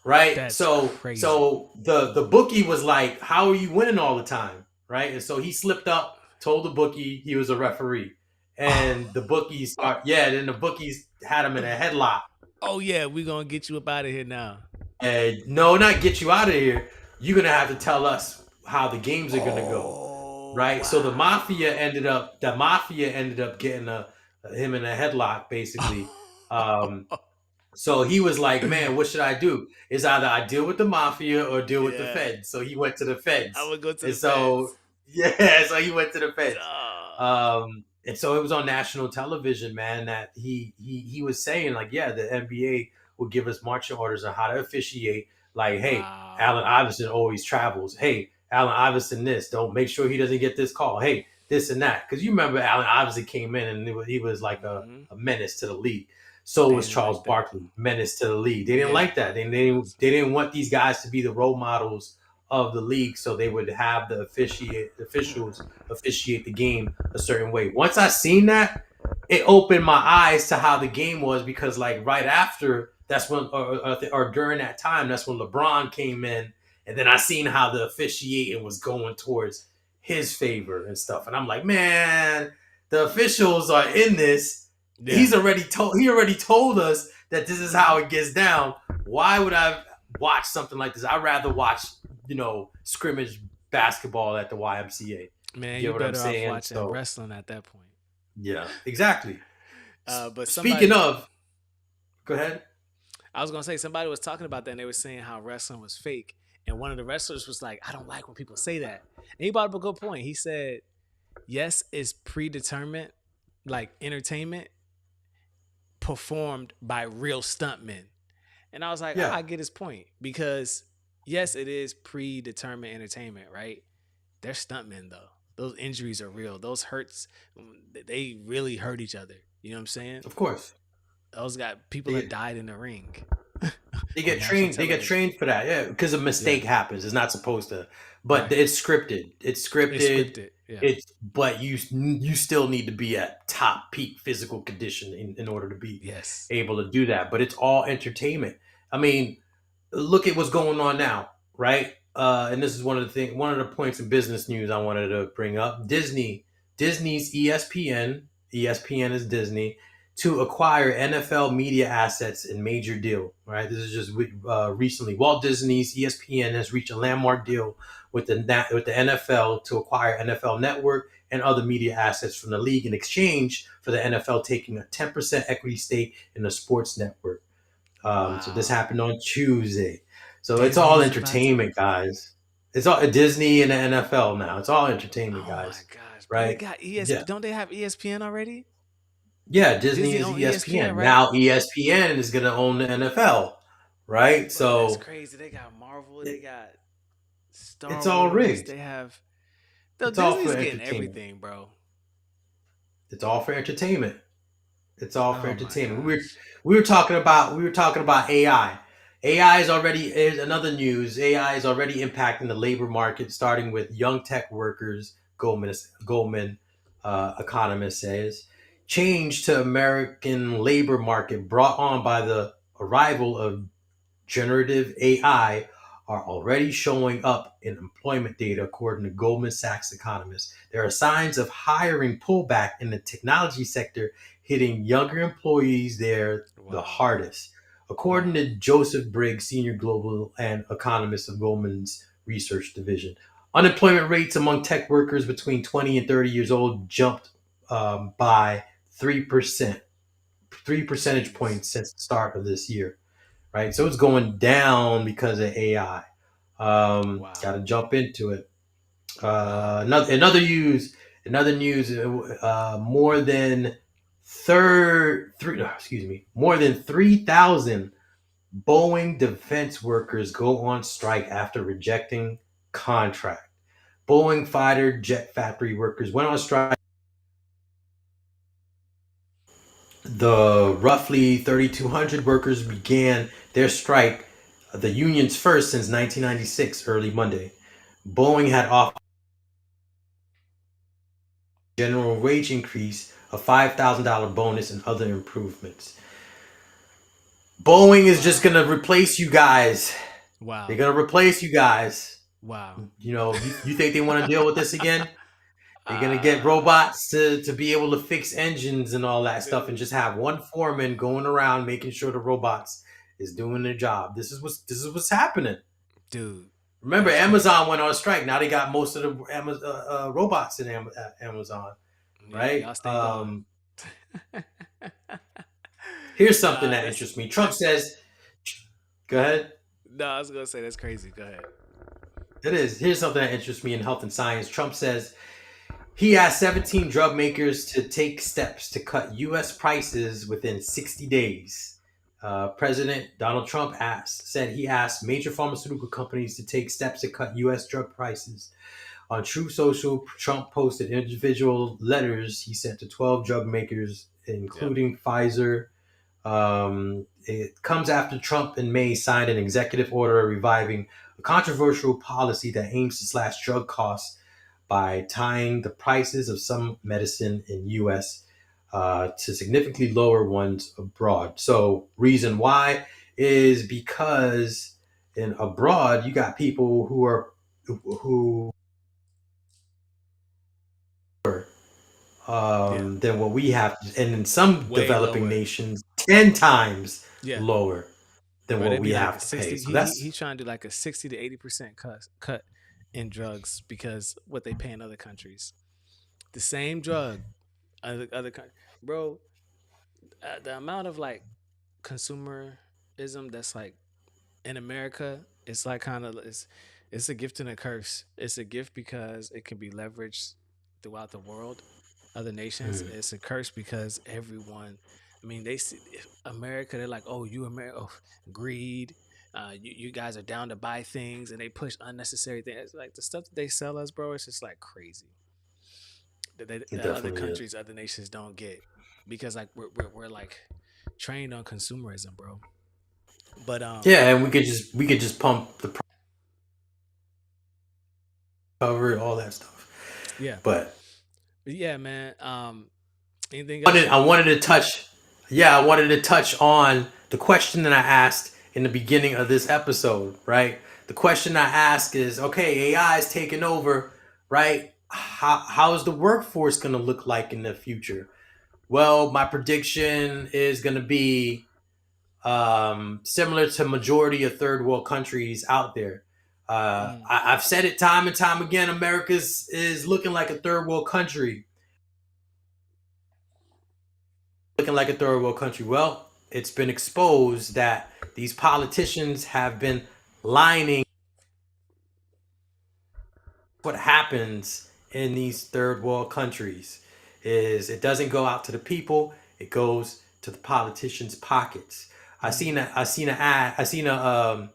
Right? That's crazy. So the bookie was like, how are you winning all the time? Right? And so he slipped up, told the bookie he was a referee. And the bookies then the bookies had him in a headlock. Oh yeah, we're gonna get you up out of here now. And no, not get you out of here. You're gonna have to tell us how the games are gonna go. Right? Wow. So the mafia ended up getting him in a headlock, basically. So he was like, man, what should I do? It's either I deal with the mafia or deal with the feds. So he went to the feds. I would go to the feds. So he went to the feds. And so it was on national television, man, that he was saying, like, the NBA will give us marching orders on how to officiate. Like, hey, Allen Iverson always travels. Hey, Allen Iverson this. Don't make sure he doesn't get this call. Hey, this and that. Because you remember Allen Iverson came in and he was like a menace to the league. So was Charles Barkley, menace to the league. They didn't like that. They didn't want these guys to be the role models of the league, so they would have the officials officiate the game a certain way. Once I seen that, it opened my eyes to how the game was, because like right after, that's when or during that time, that's when LeBron came in, and then I seen how the officiating was going towards his favor and stuff, and I'm like, man, the officials are in this. Yeah. He already told us that this is how it gets down. Why would I watch something like this? I'd rather watch, scrimmage basketball at the YMCA. Man, you better off watching wrestling at that point. Yeah, exactly. But speaking of, go ahead. I was gonna say, somebody was talking about that, and they were saying how wrestling was fake, and one of the wrestlers was like, I don't like when people say that. And he brought up a good point. He said, yes, it's predetermined, like entertainment, performed by real stuntmen. And I was like, I get his point, because yes, it is predetermined entertainment, right? They're stuntmen though. Those injuries are real. Those hurts, they really hurt each other. You know what I'm saying? Of course. Those got people that died in the ring. They get trained. They get trained for that. Yeah, because a mistake happens. It's not supposed to, but it's scripted. It's scripted. Yeah. But you still need to be at top peak physical condition in order to be able to do that. But it's all entertainment. I mean, look at what's going on now, right? And this is one of the points in business news I wanted to bring up. Disney's ESPN is Disney, to acquire NFL media assets in major deal, right? This is just recently. Walt Disney's ESPN has reached a landmark deal with the NFL to acquire NFL Network and other media assets from the league in exchange for the NFL taking a 10% equity stake in the sports network. So this happened on Tuesday. So it's all entertainment, guys. It's all Disney and the NFL now. It's all entertainment, guys. Oh my gosh, right? They got ESPN. Yeah. Don't they have ESPN already? Yeah, Disney is ESPN. Right? Now ESPN is going to own the NFL, right? Bro, so that's crazy. They got Marvel. They got Star Wars. It's all rigged. They have. Disney's getting everything, bro. It's all for entertainment. It's all for Oh my entertainment. gosh. We were talking about AI. AI is another news. AI is already impacting the labor market, starting with young tech workers. Goldman economist says change to American labor market brought on by the arrival of generative AI are already showing up in employment data, according to Goldman Sachs economists. There are signs of hiring pullback in the technology sector, hitting younger employees there the Wow. hardest. According Wow. to Joseph Briggs, senior global and economist of Goldman's research division, unemployment rates among tech workers between 20 and 30 years old jumped by 3%, 3 percentage Jeez. points since the start of this year, right? So it's going down because of AI. Got Wow. to jump into it. Wow. Another news. More than 3,000 Boeing defense workers go on strike after rejecting contract. Boeing fighter jet factory workers went on strike. The roughly 3,200 workers began their strike, the union's first since 1996, early Monday. Boeing had offered a general wage increase, a $5,000 bonus, and other improvements. Boeing is just Wow. going to replace you guys. They're Wow. going to replace you guys. Wow. You think they want to deal with this again? They're going to get robots to be able to fix engines and all that stuff, and Dude. just have one foreman going around making sure the robots is doing their job. This is what's happening. Dude. Remember, That's Amazon went on strike. Now they got most of the robots in Amazon, Yeah, right? y'all stay gone. Here's something Nah, that that's interests me. Trump says, "Go ahead." no, I was gonna say that's crazy. Go ahead. It is. Here's something that interests me in health and science. Trump says he asked 17 drug makers to take steps to cut U.S. prices within 60 days. President Donald Trump said he asked major pharmaceutical companies to take steps to cut U.S. drug prices. On Truth Social, Trump posted individual letters he sent to 12 drug makers, including Pfizer. It comes after Trump in May signed an executive order reviving a controversial policy that aims to slash drug costs by tying the prices of some medicine in U.S. To significantly lower ones abroad. So, reason why is because in abroad you got people who than what we have, and in some Way developing lower. nations, 10 times Yeah. lower than But what it'd we be like have a to pay. 60. So He's trying to do like a 60 to 80% cut in drugs because what they pay in other countries. The same drug, other countries, bro. The amount of like consumerism that's like in America, it's like kind of it's a gift and a curse. It's a gift because it can be leveraged throughout the world, other nations. It's a curse because everyone, I mean, they see America. They're like, oh, you America, oh, greed. You guys are down to buy things, and they push unnecessary things. Like the stuff that they sell us, bro. It's just like crazy. it That other definitely is. countries, other nations don't get because like we're like trained on consumerism, bro. But Yeah, and we could just pump the cover all that stuff. yeah, But yeah, man. Anything else? I wanted to touch. Yeah, I wanted to touch on the question that I asked in the beginning of this episode, right? The question I ask is, okay, AI is taking over, right? How is the workforce going to look like in the future? Well, my prediction is going to be similar to majority of third world countries out there. I've said it time and time again. America's is looking like a third world country. Well, it's been exposed that these politicians have been lining what happens in these third world countries is it doesn't go out to the people, it goes to the politicians' pockets. I seen a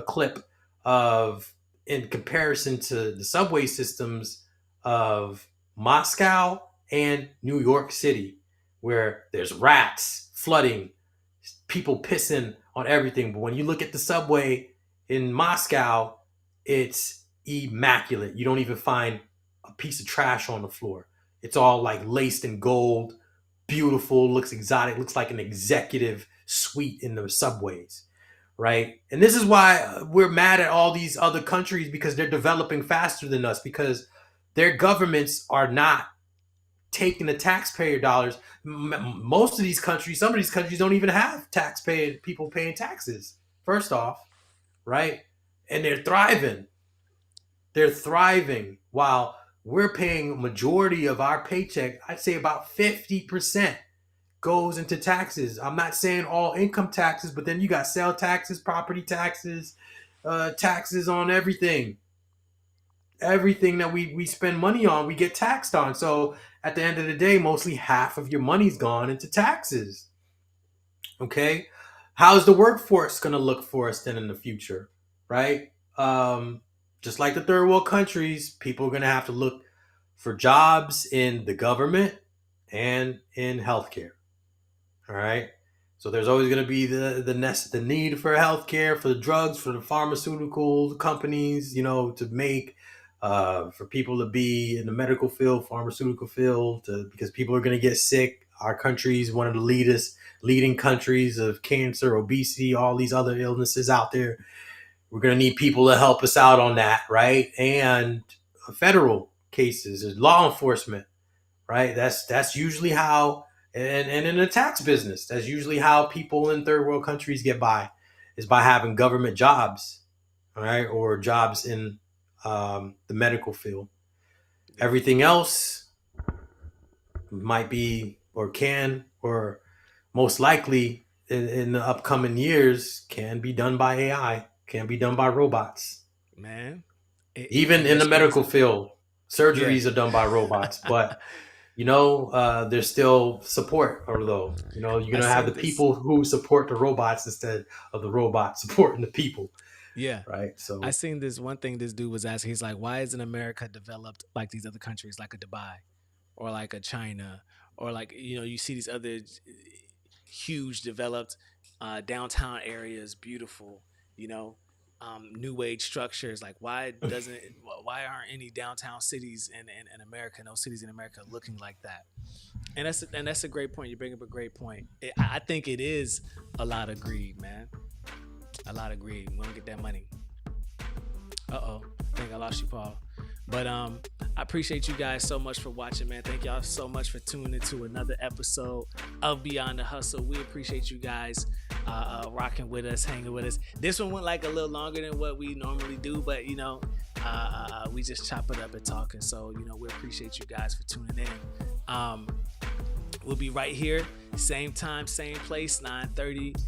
clip of, in comparison to the subway systems of Moscow and New York City. where there's rats, flooding, people pissing on everything. But when you look at the subway in Moscow, it's immaculate. You don't even find a piece of trash on the floor. It's all like laced in gold, beautiful, looks exotic, looks like an executive suite in the subways, right? And this is why we're mad at all these other countries, because they're developing faster than us, because their governments are not taking the taxpayer dollars. Most of these countries, some of these countries don't even have people paying taxes, first off, right? And they're thriving. They're thriving while we're paying a majority of our paycheck. I'd say about 50% goes into taxes. I'm not saying all income taxes, but then you got sale taxes, property taxes, taxes on everything. Everything that we spend money on, we get taxed on. So at the end of the day, mostly half of your money's gone into taxes. Okay? How's the workforce going to look for us then in the future? Right? Just like the third world countries, people are going to have to look for jobs in the government and in healthcare. All right? So there's always going to be the need for healthcare, for the drugs, for the pharmaceutical companies, to make, for people to be in the medical field, pharmaceutical field, because people are going to get sick. Our country is one of the leading countries of cancer, obesity, all these other illnesses out there. We're going to need people to help us out on that, right? And federal cases, law enforcement, right? That's usually how, and in the tax business, that's usually how people in third world countries get by, is by having government jobs, all right? Or jobs in the medical field. Everything else might be, or can, or most likely in the upcoming years can be done by AI, can be done by robots. Man. Even in the medical field, surgeries are done by robots, but there's still support, although, you're going to have the people who support the robots instead of the robots supporting the people. Yeah. Right. So I seen this one thing this dude was asking. He's like, why isn't America developed like these other countries, like a Dubai or like a China, or like, you see these other huge developed downtown areas, beautiful, new age structures. Like, why aren't any downtown cities in America, no cities in America looking like that? And that's a great point. You bring up a great point. I think it is a lot of greed, man. A lot of greed. We don't get that money. I think I lost you, Paul. But I appreciate you guys so much for watching, man. Thank y'all so much for tuning into another episode of Beyond the Hustle. We appreciate you guys rocking with us, hanging with us. This one went like a little longer than what we normally do, but we just chop it up and talking. So we appreciate you guys for tuning in. We'll be right here, same time, same place, 9:30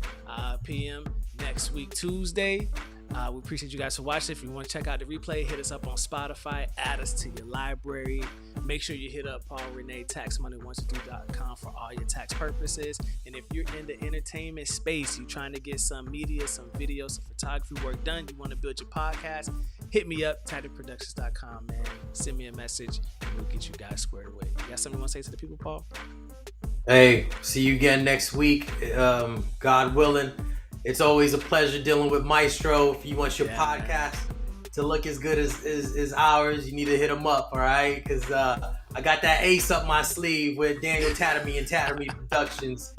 p.m. next week, Tuesday. We appreciate you guys for watching. If you want to check out the replay, hit us up on Spotify, add us to your library. Make sure you hit up Paul Renee TaxMoney123.com for all your tax purposes. And if you're in the entertainment space, you're trying to get some media, some video, some photography work done, you want to build your podcast, hit me up, TacticProductions.com, man. Send me a message and we'll get you guys squared away. You got something you want to say to the people, Paul? Hey, see you again next week, God willing. It's always a pleasure dealing with Maestro. If you want your podcast to look as good as ours, you need to hit him up, all right? Because I got that ace up my sleeve with Daniel Tatterme and Tatterme Productions.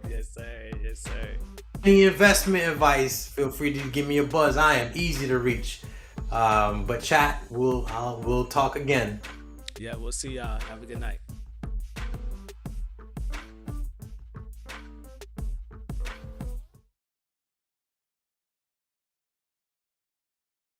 Yes, sir. Yes, sir. Any investment advice, feel free to give me a buzz. I am easy to reach. But chat, we'll talk again. Yeah, we'll see y'all. Have a good night.